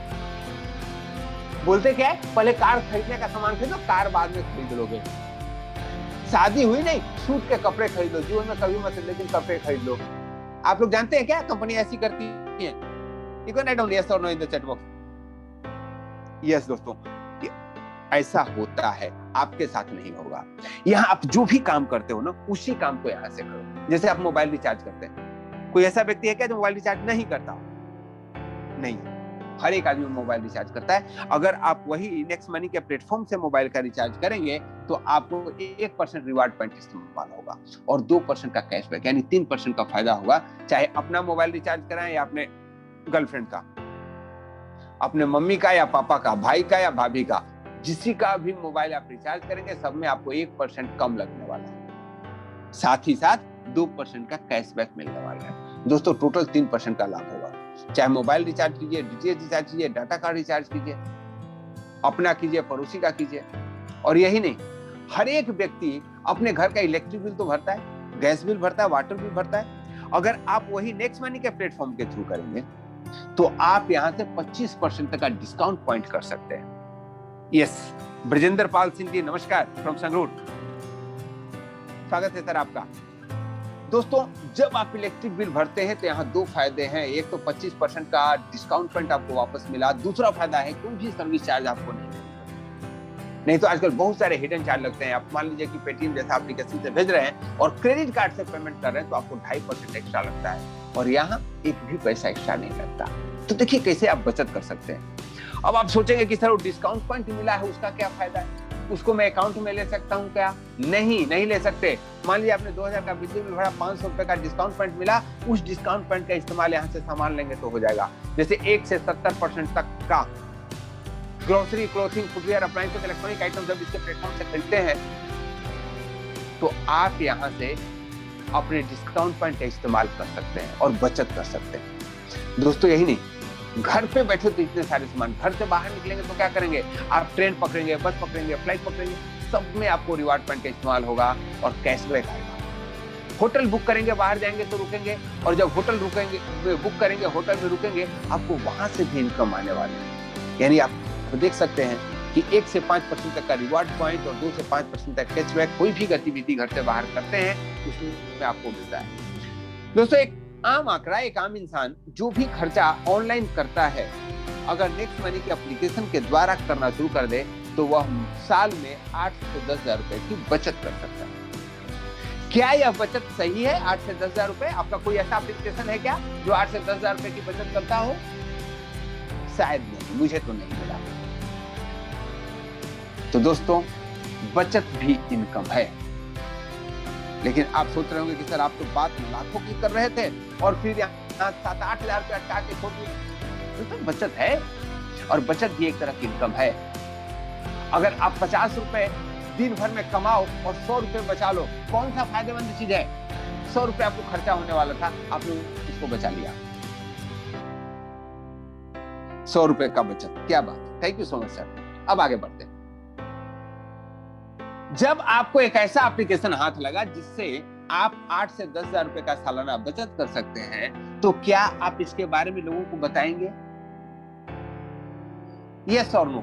बोलते क्या है, पहले कार खरीदने का सामान खरीदो, कार बाद में खरीद लोगे। शादी हुई नहीं, सूट के कपड़े खरीद लो। जीवन में कभी मत, लेकिन कपड़े खरीद लो। आप लोग जानते हैं क्या कंपनी ऐसी करती है? You can write down yes or no in the chat box. Yes दोस्तों, ऐसा होता है, आपके साथ नहीं होगा। यहाँ आप जो भी काम करते हो ना, उसी काम को यहाँ से करो। जैसे आप मोबाइल रिचार्ज करते हैं, कोई ऐसा व्यक्ति है क्या जो मोबाइल रिचार्ज नहीं करता? नहीं, हर एक आदमी मोबाइल रिचार्ज करता है। अगर आप वही नेक्स्ट मनी के प्लेटफॉर्म से मोबाइल का रिचार्ज करेंगे तो आपको 1% रिवार्ड पॉइंट इस्तेमाल होगा और 2% का कैशबैक, यानी 3% का फायदा होगा। चाहे अपना मोबाइल रिचार्ज कराएं या अपने गर्लफ्रेंड का, अपने मम्मी का या पापा का, भाई का या भाभी का, जिसी का भी मोबाइल आप रिचार्ज करेंगे, सब में आपको 1% कम लगने वाला है। साथ ही साथ 2% का कैशबैक मिलने वाला है। दोस्तों, टोटल 3% का लाभ होगा। चाहे मोबाइल रिचार्ज कीजिए, डीटीएच रिचार्ज कीजिए, डाटा कार्ड रिचार्ज कीजिए, अपना कीजिए, पड़ोसी का कीजिए। और यही नहीं, हर एक व्यक्ति अपने घर का इलेक्ट्रिक बिल तो भरता है, गैस बिल भरता है, वाटर बिल भरता है। अगर आप वही नेक्स्ट मनी के प्लेटफॉर्म के थ्रू करेंगे तो आप यहां से 25% तक का डिस्काउंट पॉइंट कर सकते हैं। यस, ब्रजेंद्र पाल सिंह जी, नमस्कार फ्रॉम संगरूर, स्वागत है सर आपका। दोस्तों, जब आप इलेक्ट्रिक बिल भरते हैं तो यहाँ 2 फायदे हैं। एक तो 25% का डिस्काउंट पॉइंट आपको वापस मिला। दूसरा फायदा है कोई भी सर्विस चार्ज आपको नहीं तो आजकल बहुत सारे हिडन चार्ज लगते हैं। आप मान लीजिए कि पेटीएम जैसा एप्लीकेशन से भेज रहे हैं और क्रेडिट कार्ड से पेमेंट कर रहे हैं तो आपको 2.5% एक्स्ट्रा लगता है और यहाँ एक भी पैसा एक्स्ट्रा नहीं लगता। तो देखिए कैसे आप बचत कर सकते हैं। अब आप सोचेंगे कि सर वो डिस्काउंट पॉइंट मिला है, उसका क्या फायदा है, उसको मैं अकाउंट में ले सकता हूँ क्या? नहीं ले सकते। मान लीजिए आपने 2000 का बिजली बिल भरा, 500 रुपए का डिस्काउंट पॉइंट मिला, उस डिस्काउंट पॉइंट का इस्तेमाल यहाँ से सामान लेंगे तो हो जाएगा। जैसे 1 से 70% तक का grocery, clothing, footwear, appliances, electronic item जब इसके प्लेटफॉर्म से खरीदते हैं तो आप यहाँ से अपने डिस्काउंट पॉइंट का इस्तेमाल कर सकते हैं और बचत कर सकते हैं। दोस्तों यही नहीं, घर पे बैठे तो इतने सारे सामान, घर से बाहर निकलेंगे तो क्या करेंगे, आप ट्रेन पकड़ेंगे, बस पकड़ेंगे, फ्लाइट पकड़ेंगे, सब में आपको रिवार्ड पॉइंट का इस्तेमाल होगा और कैशबैक आएगा। होटल बुक करेंगे, बाहर जाएंगे तो रुकेंगे, और जब होटल बुक करेंगे, होटल में रुकेंगे, आपको वहां से भी इनकम आने वाली है। यानी आप देख सकते हैं कि 1 से 5% तक का रिवार्ड पॉइंट और 2 से 5% तक कैशबैक, कोई भी गतिविधि घर से बाहर करते हैं उसमें आपको मिलता है। दोस्तों एक आम आंकड़ा, एक आम इंसान जो भी खर्चा ऑनलाइन करता है, अगर नेक्स्ट मनी की एप्लीकेशन के द्वारा करना शुरू कर दे तो वह साल में 8 से 10 हजार रुपए की बचत कर सकता है। क्या यह बचत सही है? 8 से 10 हजार रुपए? आपका कोई ऐसा एप्लीकेशन है क्या जो 8 से 10 हजार रुपए की बचत करता हो? शायद नहीं, मुझे तो नहीं मिला। तो दोस्तों बचत भी इनकम है। लेकिन आप सोच रहे होंगे कि सर आप तो बात लाखों की कर रहे थे और फिर यहाँ 7-8 हजार रुपए अटका के छोड़ दिए। तो बचत है, और बचत भी एक तरह की इनकम है। अगर आप 50 रुपए दिन भर में कमाओ और 100 रुपए बचा लो, कौन सा फायदेमंद चीज है? 100 रुपए आपको खर्चा होने वाला था, आपने उसको बचा लिया। 100 रुपए का बचत, क्या बात। Thank you so much sir. अब आगे बढ़ते हैं। जब आपको एक ऐसा एप्लीकेशन हाथ लगा जिससे आप 8 से 10 हजार रुपए का सालाना बचत कर सकते हैं, तो क्या आप इसके बारे में लोगों को बताएंगे? यस और नो?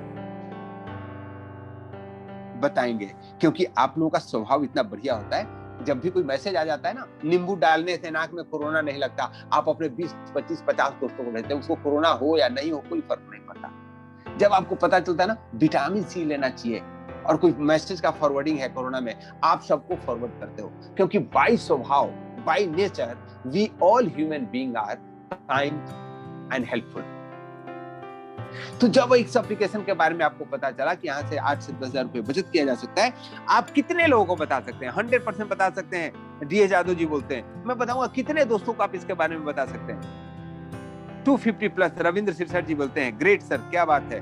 बताएंगे, क्योंकि आप लोगों का स्वभाव इतना बढ़िया होता है। जब भी कोई मैसेज आ जाता है ना, नींबू डालने से नाक में कोरोना नहीं लगता, आप अपने 20, 25, 50 दोस्तों को भेजते हैं, उसको कोरोना हो या नहीं हो कोई फर्क नहीं पड़ता। जब आपको पता चलता है ना विटामिन सी लेना चाहिए और कोई मैसेज का फॉरवर्डिंग है कोरोना में, आप सबको फॉरवर्ड करते हो, क्योंकि बाय स्वभाव, by nature, we all human being are kind and helpful. तो जब इस एप्लीकेशन के बारे में आपको पता चला कि यहाँ से 8 से 10 हजार रुपए बचत किया जा सकता है, आप कितने लोगों को बता सकते हैं? 100% बता सकते हैं। डीए जादव जी बोलते हैं, मैं बताऊंगा कितने दोस्तों को आप इसके बारे में बता सकते हैं? 250 प्लस। रविंद्र सिरसट जी बोलते हैं, ग्रेट सर, क्या बात है।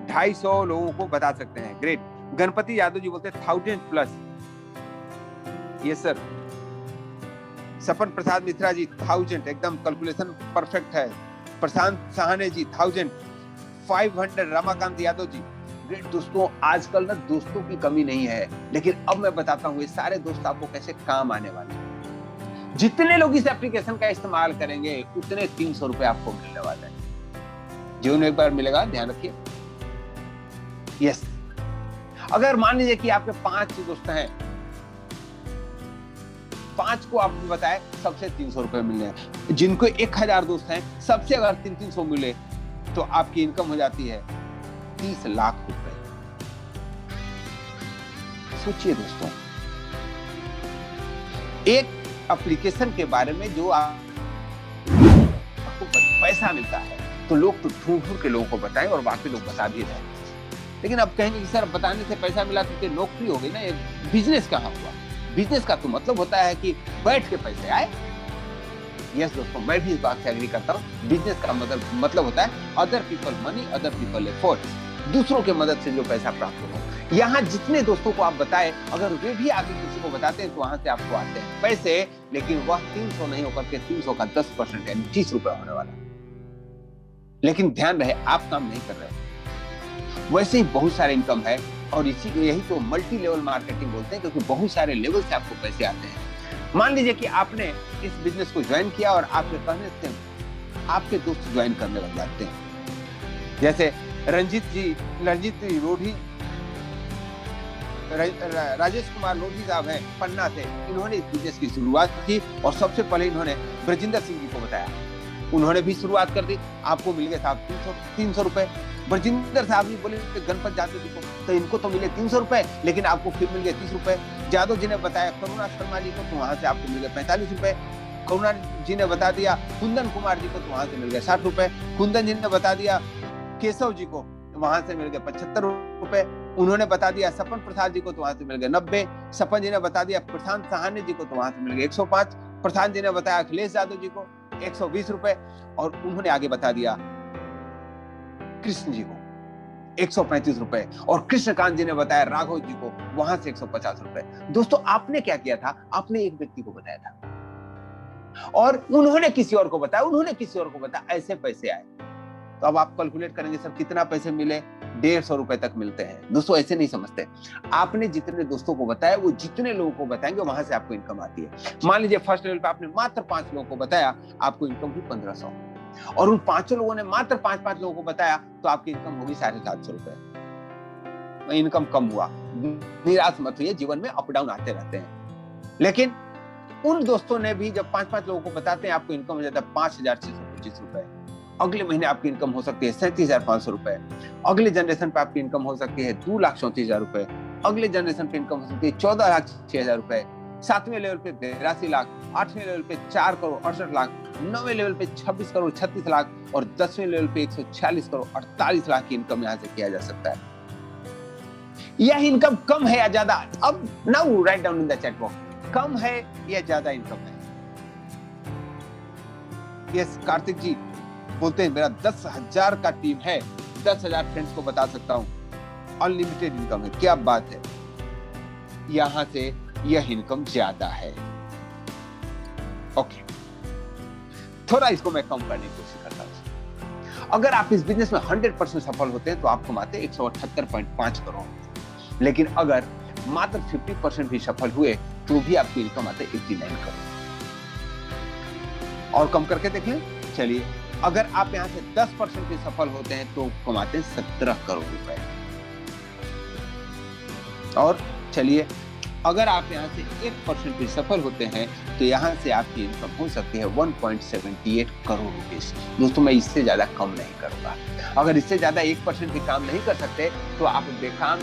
250 लोगों को बता सकते हैं, ग्रेट। गणपति यादव जी बोलते हैं 1000 plus. Yes sir. Sapan Prasad Mishra ji 1000, एकदम कैलकुलेशन परफेक्ट है। प्रशांत सहाने जी 1000। 500 रमाकांत यादव जी, ग्रेट। दोस्तों आजकल ना दोस्तों की कमी नहीं है, लेकिन अब मैं बताता हूँ ये सारे दोस्त आपको कैसे काम आने वाले हैं। जितने लोग इस एप्लीकेशन का इस्तेमाल करेंगे उतने 300 रुपए आपको मिलने वाले हैं। जीवन में एक बार मिलेगा, ध्यान रखिए। यस। अगर मान लीजिए कि आपके 5 दोस्त हैं, 5 को आपको बताए सबसे 300 रुपए मिलने हैं। जिनको 1000 दोस्त हैं, सबसे अगर 300 मिले तो आपकी इनकम हो जाती है 30 लाख रुपए। सोचिए दोस्तों, एक एप्लीकेशन के बारे में जो आपको पैसा मिलता है, तो लोग तो ढूंढ के लोगों को बताएं, और बाकी लोग बता भी रहे। लेकिन अब कहेंगे कि सर बताने से पैसा मिला तो नौकरी हो गई ना, ये बिजनेस कहाँ हुआ? बिजनेस का तो मतलब होता है कि बैठ के पैसे आए। यस दोस्तों, मैं भी इस बात से एग्री करता हूँ। बिजनेस का मतलब होता है other people money, other people effort, दूसरों के मदद से जो पैसा प्राप्त हो। यहाँ जितने दोस्तों को आप बताएं, अगर वे भी आगे किसी को बताते हैं तो वहां से आपको आते हैं पैसे, लेकिन वह 300 नहीं होकर के 300 का 10% यानी 30 रुपए होने वाला। लेकिन ध्यान रहे, आप काम नहीं कर रहे हो। वैसे ही बहुत सारे इनकम है, और इसी यही तो मल्टी लेवल मार्केटिंग बोलते हैं, क्योंकि बहुत सारे लेवल से आपको पैसे आते हैं। मान लीजिए कि आपने इस बिजनेस को ज्वाइन किया और आपके कहने से आपके दोस्त ज्वाइन करने लग जाते हैं। जैसे रंजीत रोधी, राजेश कुमार लोधी साहब हैं पन्ना से, इन्होंने इस बिजनेस की शुरुआत की और सबसे पहले इन्होंने ब्रजिंदर सिंह जी को बताया। उन्होंने भी शुरुआत कर दी, आपको मिल गए साहब 300 रुपए। ब्रजिंदर साहब जी बोले गणपत यादव जी को, तो इनको तो मिले 300 रुपए, लेकिन आपको फिर मिल गए 30 रुपए। यादव जी ने बताया करुणा शर्मा जी को, तो वहां से आपको मिल गए 45 रुपए। करुणा जी ने बता दिया कुंदन कुमार जी को, तो वहां से मिल गए 60 रुपए। कुंदन जी ने बता दिया केशव जी को, वहां से मिल गए 75 रुपए। उन्होंने बता दिया सपन प्रसाद जी को, तो वहां से मिल गए 90। सपन जी ने बता दिया प्रशांत सहाने जी को, तो वहां से मिल गए 105। प्रशांत जी ने बताया अखिलेश यादव जी को 120 रुपए, और उन्होंने आगे बता दिया कृष्ण जी को 135 रुपए, और कृष्णकांत जी ने बताया राघव जी को वहां से 150 रुपए। दोस्तों आपने क्या किया था, आपने एक व्यक्ति को बताया था और उन्होंने किसी और को बताया, उन्होंने किसी और को बताया, ऐसे पैसे आए। तो अब आप कैलकुलेट करेंगे सर कितना पैसे मिले, 150 रुपए तक मिलते हैं। दोस्तों ऐसे नहीं समझते, आपने जितने दोस्तों को बताया वो जितने लोगों को बताएंगे वहां से आपको इनकम आती है। मान लीजिए फर्स्ट लेवल पे आपने मात्र 5 लोगों को बताया, आपको इनकम हुई 1500, और उन 5 लोगों ने मात्र 5 लोगों को बताया तो आपकी इनकम होगी 750 रुपए। इनकम कम हुआ, निराश मत हुई, जीवन में अप डाउन आते रहते हैं। लेकिन उन दोस्तों ने भी जब 5 लोगों को बताते हैं आपको इनकम हो जाता है 5625 रुपए। अगले महीने आपकी इनकम हो सकती है 37,500 रुपए। अगले जनरेशन पे आपकी इनकम हो सकती है 2,34,000 रुपए। अगले जनरेशन पे इनकम हो सकती है 14,06,000 रुपए। 7वें लेवल पे 82 लाख, 8वें लेवल पे 4 करोड़ 68 लाख, 9वें लेवल पे 26 करोड़ 36 लाख और 10वें लेवल पे 146 करोड़ 48 लाख की इनकम यहाँ से किया जा सकता है। यह इनकम कम है या ज्यादा? अब now write down in the chat box, कम है या ज्यादा इनकम है? यस, कार्तिक जी बोलते हैं मेरा 10,000 का टीम है, 10,000 फ्रेंड्स को बता सकता हूं, अनलिमिटेड इनकम है। क्या बात है, यहां से यह इनकम ज्यादा है। ओके, थोड़ा इसको मैं कम करने की कोशिश करता हूं। अगर आप इस बिजनेस में 100% सफल होते हैं तो आप कमाते 178.5 करोड़, लेकिन अगर मात्र 50% भी सफल हुए तो भी आपकी इनकम आते 89 करोड़। और कम करके देखें, चलिए अगर आप यहां से 10% भी सफल होते हैं तो कमाते 17 करोड़ रुपए। और चलिए अगर आप यहां से 1% भी सफल होते हैं तो यहां से आपकी इनकम हो सकती है 1.78 करोड़ रुपीस। दोस्तों मैं इससे ज्यादा कम नहीं करूंगा। अगर इससे ज्यादा 1% भी काम नहीं कर सकते तो आप बेकाम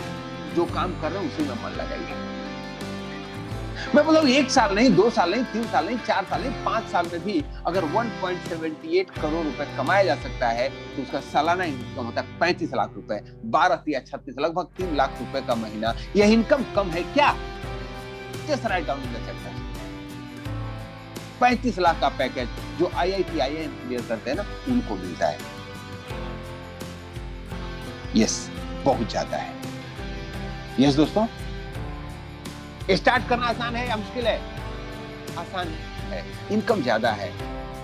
जो काम कर रहे हैं उसी में मन लगाइए। मैं बोलता हूँ 1 साल नहीं, 2 साल नहीं, 3 साल नहीं, 4 साल नहीं, 5 साल में भी अगर 1.78 करोड़ रुपए कमाया जा सकता है तो उसका सालाना इनकम होता है 35 लाख रुपए, 12 या 36, लगभग 3 लाख रुपए का महीना। यह इनकम कम है क्या? Just write down in the chat box. 35 lakh का पैकेज जो IIT IIM क्लियर करते हैं ना उनको मिलता है। यस, बहुत ज्यादा है। यस दोस्तों, स्टार्ट करना आसान है या मुश्किल है? आसान है, इनकम ज्यादा है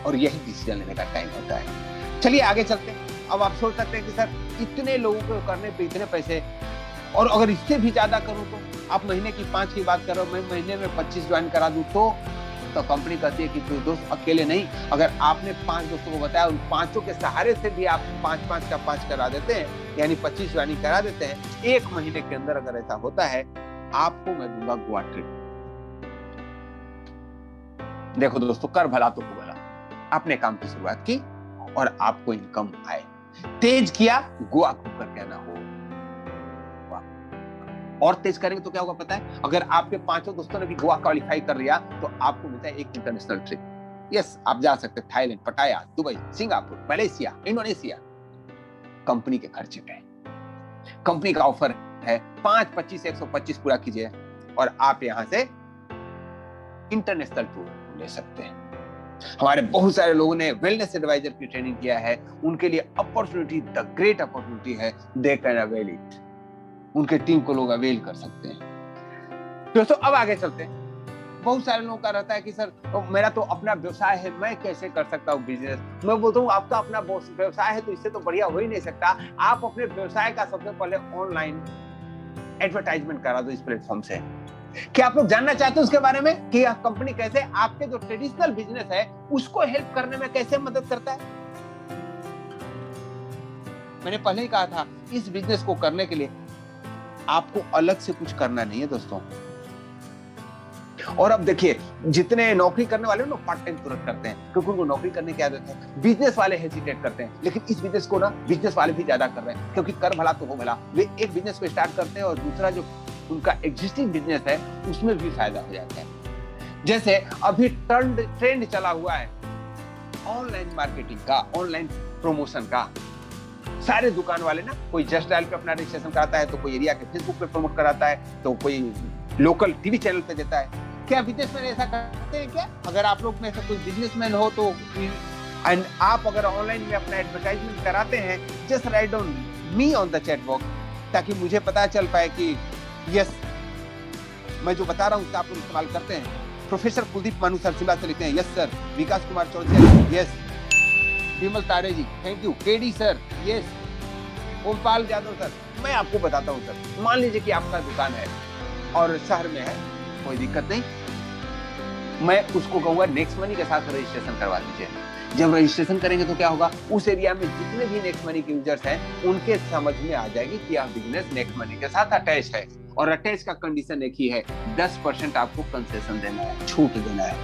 और यही डिसीजन लेने का टाइम होता है। चलिए आगे चलते हैं। अब आप सोच सकते हैं कि सर इतने लोगों को करने पे इतने पैसे, और अगर इससे भी ज्यादा करूं तो? आप महीने की 5 की बात कर रहे हो, मैं महीने में 25 ज्वाइन करा दूं तो कंपनी कहती है कि तू दोस्त अकेले नहीं, अगर आपने 5 दोस्तों को बताया उन 5 के सहारे से भी आप 5 का 5 करा देते हैं, यानी 25 ज्वाइनिंग करा देते हैं, 1 महीने के अंदर अगर ऐसा होता है आपको मैं दूंगा गोवा ट्रिप। देखो दोस्तों, कर भला तो हो भला। आपने काम की शुरुआत की और आपको इनकम आए, तेज किया, गोवा घूम करके आना हो। और तेज करेंगे तो क्या होगा पता है? अगर आपके 5 दोस्तों ने भी गोवा क्वालिफाई कर लिया तो आपको मिलता है 1 इंटरनेशनल ट्रिप। यस, आप जा सकते हैं थाईलैंड, पटाया, Dubai, Singapore, Malaysia, Indonesia, company के खर्चे पे। कंपनी का ऑफर है 5, 25, 125 पूरा कीजिए और आप यहां से इंटरनेशनल टूर ले सकते हैं। हमारे बहुत सारे लोगों ने वेलनेस एडवाइजर की ट्रेनिंग किया है, उनके लिए अपॉर्चुनिटी, द ग्रेट अपॉर्चुनिटी है, दे कैन अवेल इट। उनके टीम को लोग अवेल कर सकते हैं। दोस्तों अब आगे चलते हैं। बहुत सारे लोगों का रहता है कि सर मेरा तो अपना व्यवसाय है, मैं कैसे कर सकता हूँ बिजनेस? मैं बोलता हूँ आपका अपना व्यवसाय है तो इससे तो बढ़िया हो ही नहीं सकता। आप अपने व्यवसाय का सबसे पहले ऑनलाइन एडवर्टाइजमेंट करा दो इस प्लेटफॉर्म से। क्या आप लोग जानना चाहते हैं उसके बारे में कि यह कंपनी कैसे आपके जो ट्रेडिशनल बिजनेस है उसको हेल्प करने में कैसे मदद करता है? मैंने पहले ही कहा था, इस बिजनेस को करने के लिए आपको अलग से कुछ करना नहीं है दोस्तों। और अब देखिए, जितने नौकरी करने वाले ना पार्ट टाइम तुरंत करते हैं क्योंकि उनको नौकरी करने की आदत है। बिजनेस वाले हेजिटेट करते हैं, लेकिन इस बिजनेस को ना बिजनेस वाले भी ज्यादा कर रहे हैं क्योंकि कर भला तो हो भला। वे एक बिजनेस को स्टार्ट करते हैं और दूसरा जो उनका एग्जिस्टिंग बिजनेस है उसमें भी फायदा हो जाता है। जैसे अभी ट्रेंड चला हुआ है ऑनलाइन मार्केटिंग का, ऑनलाइन प्रमोशन का। सारे दुकान वाले ना, कोई जस्ट डायल पे अपना रजिस्ट्रेशन कराता है, तो कोई एरिया के फेसबुक पे प्रमोट कराता है, तो कोई लोकल टीवी चैनल पे देता है। क्या बिजनेसमैन ऐसा करते हैं क्या? अगर आप लोग में से कोई बिजनेसमैन हो तो एंड आप अगर ऑनलाइन में अपना एडवर्टाइजमेंट कराते हैं, just write down me on the chat box, ताकि मुझे पता चल पाए कि यस, मैं जो बता रहा हूँ उसका आप लोग इस्तेमाल करते हैं। प्रोफेसर कुलदीप मानू सर सिम्बा से लिखते हैं yes sir. Vikas Kumar Chaurasia yes. Vimal Tare ji thank you. KD sir yes. Ompal Yadav sir. मैं आपको बताता हूँ सर, मान लीजिए कि आपका दुकान है और शहर में है, कोई दिक्कत नहीं, मैं उसको कहूंगा नेक्स्ट मनी के साथ रजिस्ट्रेशन करवा दीजिए। जब रजिस्ट्रेशन करेंगे तो क्या होगा, उस एरिया में जितने भी नेक्स्ट मनी के यूजर्स हैं उनके समझ में आ जाएगी कि यह बिजनेस नेक्स्ट मनी के साथ अटैच है। और अटैच का कंडीशन एक ही है, 10% आपको कंसेशन देना है, छूट देना है।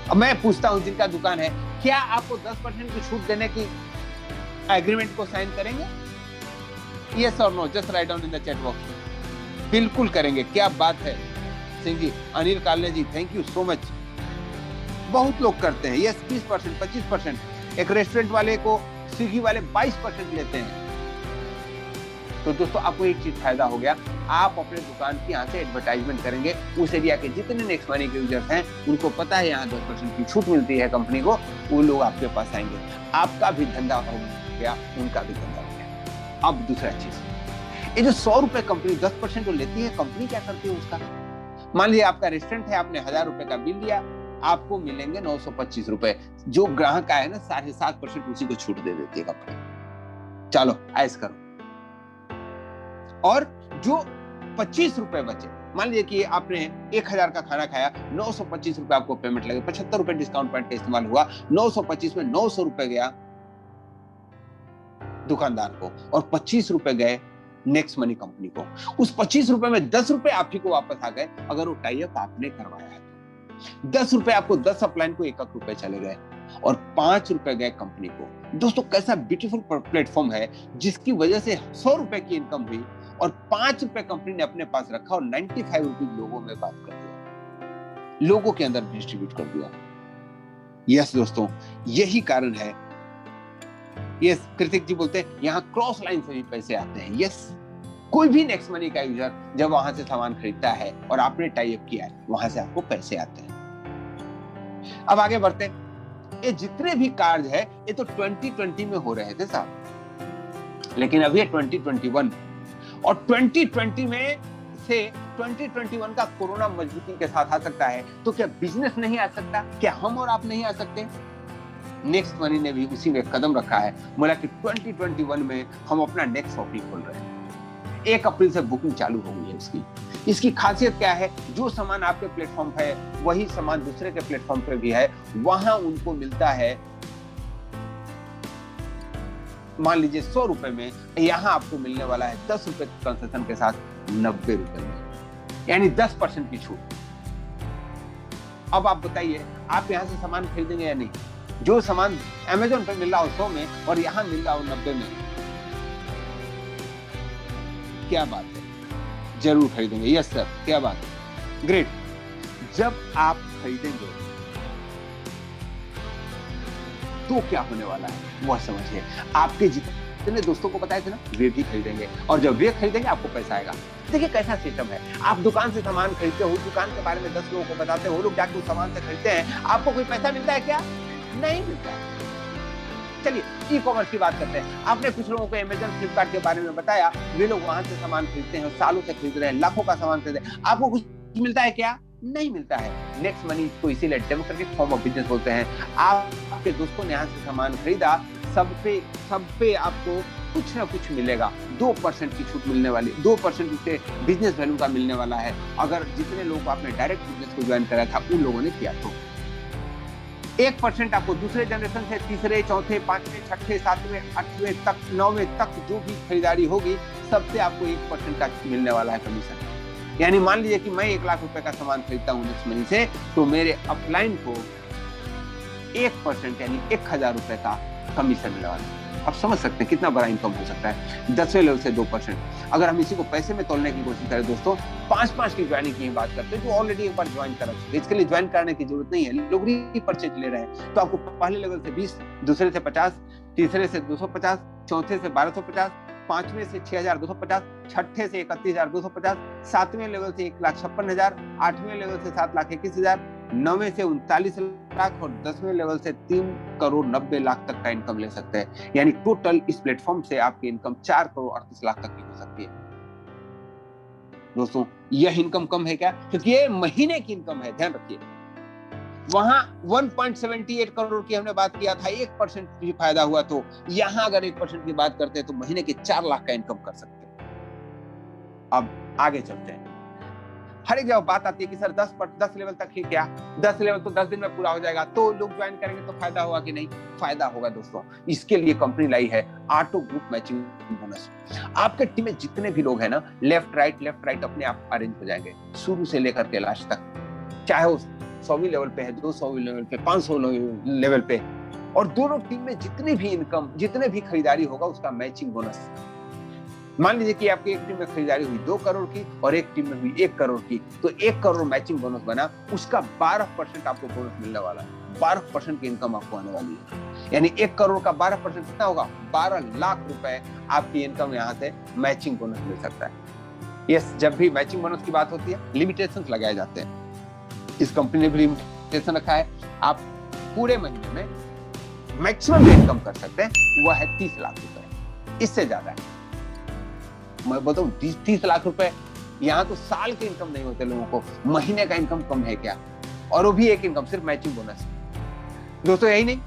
अब मैं पूछता हूं जिनका दुकान है, क्या आपको 10% की छूट देने की एग्रीमेंट को साइन करेंगे? यस और no, just write down in the chat box. बिल्कुल करेंगे, क्या बात है Singh ji. Anil Kalne ji thank you so much. बहुत लोग करते हैं यस, 20%, 25%। एक रेस्टोरेंट वाले को स्विगी वाले 22% लेते हैं। तो दोस्तों आपको एक चीज फायदा हो गया, आप अपने दुकान की यहाँ से एडवर्टाइजमेंट करेंगे, उस एरिया के जितने नेक्स्ट मनी के यूजर्स हैं उनको पता है यहाँ 10% की छूट मिलती है कंपनी को, वो लोग आपके पास आएंगे। आपका भी धंधा हो गया, उनका भी धंधा हो गया। अब दूसरा चीज, ये जो 100 रुपए कंपनी 10% लेती है, कंपनी क्या करती है उसका? मान लीजिए आपका रेस्टोरेंट है, आपने 1000 रुपए का बिल दिया, आपको मिलेंगे 925 रुपए। जो ग्राहक आए ना 7.5% उसी को छूट दे देती है कंपनी। चलो ऐस करो। और जो 25 रुपए बचे, मान लीजिए कि आपने 1000 का खाना खाया, 925 रुपए आपको पेमेंट लगे, 75 रुपए डिस्काउंट पॉइंट का इस्तेमाल हुआ, 925 में 900 रुपए गया दुकानदार को और 25 रुपए गए नेक्स्ट मनी कंपनी को। उस 25 रुपए में 10 रुपए आप ही को वापस आ गए अगर वो टाई अप आपने करवाया है। 10 रुपए आपको 10 अपलाइन को 1 रुपए चले गए और 5 रुपए गए कंपनी को। दोस्तों कैसा ब्यूटीफुल प्लेटफॉर्म है जिसकी वजह से 100 रुपए की इनकम हुई और 5 रुपए कंपनी ने अपने पास रखा और 95 रुपीज लोगों में बात कर दिया, लोगों के अंदर डिस्ट्रीब्यूट कर दिया। यस दोस्तों, यही कारण है। यस, कृतिक जी बोलते हैं यहाँ क्रॉस लाइन से भी पैसे आते हैं। यस, कोई भी नेक्स्ट मनी का यूजर जब वहां से सामान खरीदता है और आपने टाई अप किया है, वहां से आपको पैसे आते हैं। अब आगे बढ़ते हैं। ये जितने भी कार्य है ये तो 2020 में हो रहे थे साहब, लेकिन अभी 2021 और 2020 में से 2021 का कोरोना मजबूती के साथ आ सकता है, तो क्या बिजनेस नहीं आ सकता? क्या हम और आप नहीं आ सकते? नेक्स्ट मनी ने भी उसी में कदम रखा है, बोला कि 2021 में हम अपना नेक्स्ट शॉपिंग खोल रहे हैं। 1 अप्रैल से बुकिंग चालू हो गई है इसकी खासियत क्या है? जो सामान आपके प्लेटफॉर्म पे है वही सामान दूसरे के प्लेटफॉर्म पे भी है, वहां उनको मिलता है मान लीजिए 100 रुपए में, यहाँ आपको मिलने वाला है 10 रुपए कंसेशन के साथ 90 रुपए में, यानी 10% की छूट। अब आप बताइए आप यहाँ से सामान खरीदेंगे या नहीं? जो सामान अमेज़न पे मिल रहा हो 100 में और यहाँ मिल रहा हो 90 में, क्या बात है, जरूर खरीदेंगे। यस सर, क्या बात है, ग्रेट। जब आप खरीदेंगे तो क्या होने वाला है वह समझिए। आपके जितने दोस्तों को बताए थे ना, वे भी खरीदेंगे और जब वे खरीदेंगे आपको पैसा आएगा। देखिए कैसा सिस्टम है, आप दुकान से सामान खरीदते हो, दुकान के बारे में 10 लोगों को बताते हो, लोग जाके उस सामान से खरीदते हैं, आपको कोई पैसा मिलता है क्या? नहीं मिलता है। चलिए ई कॉमर्स की बात करते हैं। आपने कुछ लोगों को अमेज़न, फ्लिपकार्ट के बारे में बताया, वे लोग वहां से सामान खरीदते हैं, सालों से खरीद रहे हैं, लाखों का सामान खरीद रहे हैं, आपको कुछ मिलता है क्या? नहीं मिलता है। नेक्स्ट मनी को इसीलिए डेमोक्रेटिक फॉर्म ऑफ बिजनेस बोलते हैं। आपके दोस्तों ने यहाँ से सामान खरीदा, सब पे आपको कुछ ना कुछ मिलेगा। 2% की छूट मिलने वाली, 2% उससे बिजनेस वैल्यू का मिलने वाला है। अगर जितने लोग आपने डायरेक्ट बिजनेस को ज्वाइन करा था उन लोगों ने किया तो 1% आपको दूसरे जनरेशन से तीसरे, चौथे, पांचवें, छठे, सातवें, आठवें तक, 9वें तक जो भी खरीदारी होगी सबसे आपको 1% का मिलने वाला है कमीशन। यानी मान लीजिए कि मैं 1 लाख रुपए का सामान खरीदता हूँ नेक्स्ट मनी से, तो मेरे अपलाइन को 1% यानी 1000 रुपए का कमीशन मिलने वाला है। आप समझ सकते हैं कितना बड़ा इनकम हो सकता है 10वें लेवल से 2%। अगर हम इसी को पैसे में तोलने की कोशिश करें दोस्तों, 5-5 की ज्वाइनिंग की बात करते हैं, जो ऑलरेडी एक बार ज्वाइन कर चुके, इसके लिए ज्वाइन करने की जरूरत नहीं है, लोग री-परचेज ले रहे हैं। तो आपको पहले लेवल से 20, दूसरे से 50, तीसरे से 250, चौथे से 1250, पांचवें से 6250, छठे से 31250, सातवें लेवल से 1,56,000, आठवें लेवल से 7,21,000, 9वें से 39 लाख और 10वें लेवल से 3,90,00,000 तक का इनकम ले सकते हैं। यानी टोटल इस प्लेटफॉर्म से आपकी इनकम 4,38,00,000 तक की हो सकती है। दोस्तों, यह इनकम कम है क्या? क्योंकि ये महीने की इनकम है, ध्यान रखिए। वहां 1.78 करोड़ की हमने बात किया था, 1% भी फायदा हुआ, तो यहां अगर 1% की बात करते हैं तो महीने के 4 लाख का इनकम कर सकते हैं। अब आगे चलते हैं। हर एक जगह बात आती है कि सर 10 लेवल तक ही क्या, 10 लेवल तो 10 दिन में पूरा हो जाएगा, तो लोग ज्वाइन करेंगे तो फायदा होगा कि नहीं? फायदा होगा दोस्तों। इसके लिए कंपनी लाई है ऑटो ग्रुप मैचिंग बोनस। आपके टीम में जितने भी लोग हैं ना, लेफ्ट राइट अपने आप अरेंज हो जाएंगे, शुरू से लेकर के लास्ट तक। चाहे वो 100वीं लेवल पे है, 200वीं लेवल पे, 500 लेवल पे, और दोनों टीम में जितनी भी इनकम, जितने भी खरीदारी होगा उसका मैचिंग बोनस। मान लीजिए कि आपकी एक टीम में खरीदारी हुई 2 करोड़ की और एक टीम में हुई 1 करोड़ की, तो 1 करोड़ मैचिंग बोनस बना, उसका 12% आपको बोनस मिलने वाला है। 12% की इनकम आपको आने वाली है। यानी 1 करोड़ का 12% कितना होगा? 12 लाख रुपए आपकी इनकम यहाँ से मैचिंग बोनस मिल सकता है। यस, जब भी मैचिंग बोनस की बात होती है लिमिटेशंस लगाए जाते हैं। इस कंपनी ने भी लिमिटेशन रखा है, आप पूरे महीने में मैक्सिमम इनकम कर सकते हैं, वो है 30 लाख रुपए। इससे ज्यादा है, मैं बताऊं 30 लाख रुपए, यहाँ तो साल के इनकम नहीं होते लोगों को, महीने का इनकम कम है क्या? और वो भी एक इनकम, सिर्फ मैचिंग बोनस। दोस्तों यही नहीं,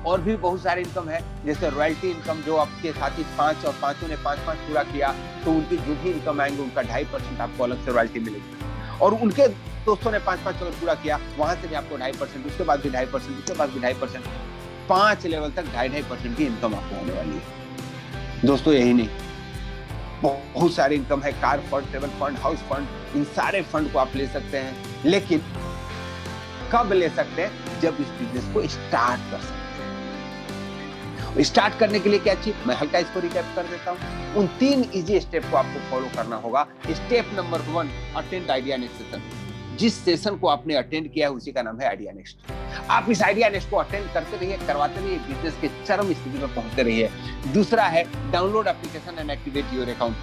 और भी बहुत सारे इनकम है, जैसे रॉयल्टी इनकम, जो आपके साथी 5 और 5 ने 5 पूरा किया तो उनकी जो भी इनकम आएंगे उनका 2.5% आपको अलग से रॉयल्टी मिलेगी। और उनके दोस्तों ने 5 अगर पूरा किया, वहां से भी आपको 2.5%, उसके बाद भी 2.5%, उसके बाद भी 2.5%, 5 लेवल तक 2.5% की इनकम आपको होने वाली है। दोस्तों यही नहीं, बहुत सारे इनकम है, car fund, table fund, house fund, इन सारे फंड को आप ले सकते हैं। लेकिन कब ले सकते हैं? जब इस बिजनेस को स्टार्ट कर सकते हैं। स्टार्ट करने के लिए क्या चाहिए, मैं हल्का इसको रिकैप कर देता हूं। उन 3 इजी स्टेप को आपको फॉलो करना होगा। Step number 1, attend idea next session. जिस सेशन को आपने अटेंड किया है उसी का नाम है आइडिया नेक्स्ट। आप इस आइडिया नेक्स्ट को अटेंड करते रहिए, करवाते रहिए, बिजनेस के चरम स्थिति में पहुंचते रहिए। दूसरा है download application and activate your account.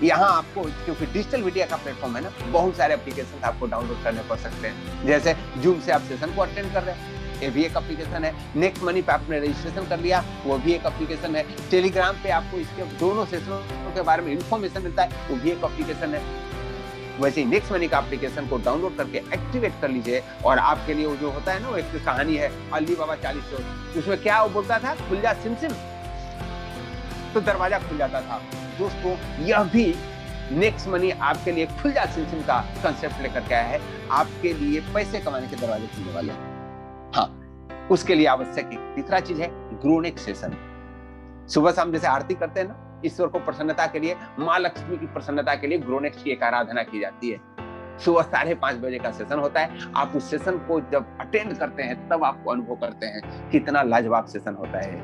यहाँ आपको, क्योंकि डिजिटल मीडिया का प्लेटफॉर्म है ना, बहुत सारे एप्लीकेशन आपको डाउनलोड करने पड़ सकते हैं। जैसे जूम से आप सेशन को अटेंड कर रहे हैं, ये भी एक एप्लीकेशन है। नेक्स्ट मनी पे आपने रजिस्ट्रेशन कर लिया, वो भी एक एप्लीकेशन है। टेलीग्राम पे आपको इसके दोनों सेशनों के बारे में इंफॉर्मेशन मिलता है, वो भी एक एप्लीकेशन है। वैसे ही नेक्स्ट मनी का एप्लीकेशन को डाउनलोड करके एक्टिवेट कर लीजिए। और आपके लिए वो जो होता है ना, वो एक कहानी है अली बाबा 40 चोर, उसमें क्या वो बोलता था, खुल जा सिम सिम, तो दरवाजा खुल जाता था। दोस्तों यह भी नेक्स्ट मनी आपके लिए खुल जा सिम सिम का कंसेप्ट लेकर के आया है। आपके लिए पैसे कमाने के दरवाजे खुलने वाले हैं। हाँ, उसके लिए आवश्यक एक तीसरा चीज है ग्रोनेक्स सेशन। सुबह शाम जैसे आरती करते हैं ना, ईश्वर को प्रसन्नता के लिए, माँ लक्ष्मी की प्रसन्नता के लिए ग्रोनेक्स की एक आराधना की जाती है। सुबह 5:30 बजे का सेशन होता है। आप उस सेशन को जब अटेंड करते हैं तब आपको अनुभव करते हैं कितना लाजवाब सेशन होता है।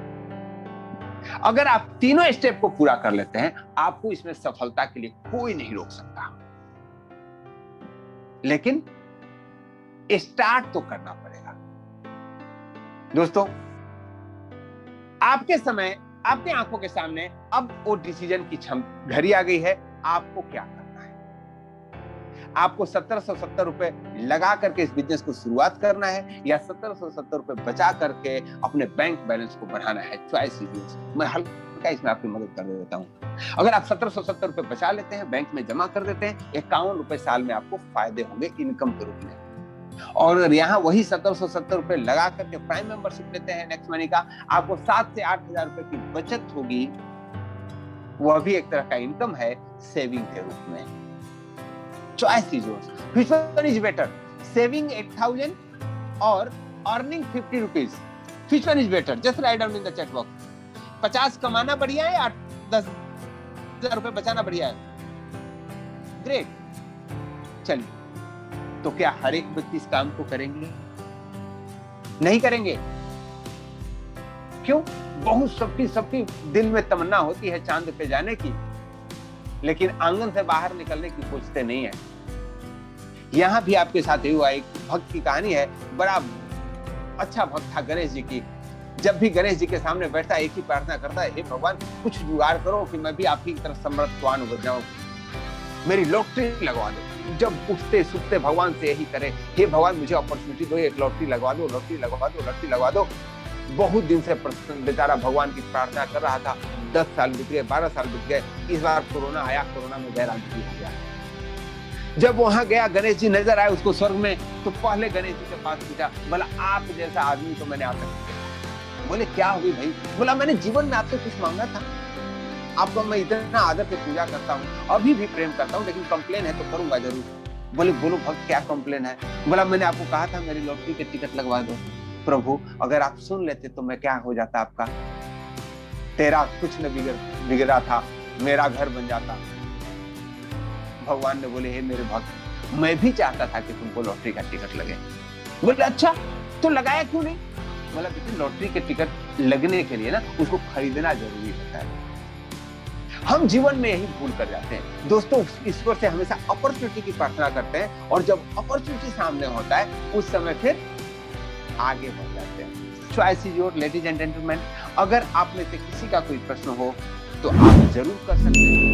अगर आप तीनों स्टेप को पूरा कर लेते हैं, आपको इसमें सफलता के लिए कोई नहीं रोक सकता। लेकिन स्टार्ट तो करना पड़ेगा। दोस्तों, आपके समय, आपकी आंखों के सामने अब वो डिसीजन की घड़ी आ गई है। आपको क्या करना है? आपको 1770 रुपए लगा करके इस बिजनेस को शुरुआत करना है, या 1770 रुपए बचा करके अपने बैंक बैलेंस को बढ़ाना है? Choice is. मैं हल्का इसमें आपकी मदद कर देता हूं। अगर आप 1770 रुपए बचा लेते हैं, बैंक में जमा कर देते हैं, 51 रुपए साल में आपको फायदे होंगे इनकम के रूप में। और यहाँ वही 1770 रुपए लगा करके प्राइम मेंबरशिप लेते हैं नेक्स्ट मनी का, आपको 7 से 8 हजार रुपए की बचत होगी। वह भी एक तरह का इनकम है सेविंग के रूप में। Choice is yours. Which one is better, saving 8000 और earning 50 rupees? Which one is better? Just write down in the chat box. 50 कमाना बढ़िया है या 10 हजार रुपए बचाना बढ़िया है? ग्रेट। चलिए, तो क्या हर एक व्यक्ति इस काम को करेंगे? नहीं करेंगे। क्यों? बहुत सबकी दिल में तमन्ना होती है चांद पे जाने की, लेकिन आंगन से बाहर निकलने की सोचते नहीं है। यहां भी आपके साथ ही हुआ, एक भक्त की कहानी है। बड़ा अच्छा भक्त था गणेश जी की। जब भी गणेश जी के सामने बैठता एक ही प्रार्थना करता है, हे भगवान कुछ जुगाड़ करो कि मैं भी आपकी तरफ समर्थवान हो जाऊं, मेरी लॉटरी लगवा दो। जब उठते सुखते भगवान से यही करे, हे भगवान मुझे अपॉर्चुनिटी दो, एक लॉटरी लगवा दो, लॉटरी लगवा दो, लॉटरी लगवा दो। बहुत दिन से बेचारा भगवान की प्रार्थना कर रहा था। 10 साल बीत गए, 12 साल बीत गए, इस बार कोरोना आया, कोरोना में वैराग्य हो गया। जब वहां गया, गणेश जी नजर आए उसको स्वर्ग में, तो पहले गणेश जी के पास पूछा, बोला आप जैसा आदमी तो मैंने आज तक नहीं देखा। बोले क्या हो गई भाई? बोला मैंने जीवन में आपसे कुछ मांगा था, आपको मैं इतना आदर से पूजा करता हूँ, अभी भी प्रेम करता हूँ, लेकिन कंप्लेन है तो करूंगा जरूर। बोले बोलो भक्त क्या कंप्लेन है? बोला मैंने आपको कहा था मेरी लॉटरी के टिकट लगवा दो। प्रभु अगर आप सुन लेते तो मैं क्या हो जाता आपका? तेरा कुछ न बिगड़ा था, मेरा घर बन जाता। भगवान ने बोले हे मेरे भक्त, मैं भी चाहता था कि तुमको लॉटरी का टिकट लगे। बोले अच्छा तो लगाया क्यों नहीं? बोला बेटे लॉटरी के टिकट लगने के लिए ना उसको खरीदना जरूरी होता है। हम जीवन में यही भूल कर जाते हैं दोस्तों। ईश्वर से हमेशा अपॉर्चुनिटी की प्रार्थना करते हैं, और जब अपॉर्चुनिटी सामने होता है उस समय फिर आगे बढ़ जाते हैं। Choice is your ladies and gentleman. अगर आप में से किसी का कोई प्रश्न हो तो आप जरूर कर सकते हैं।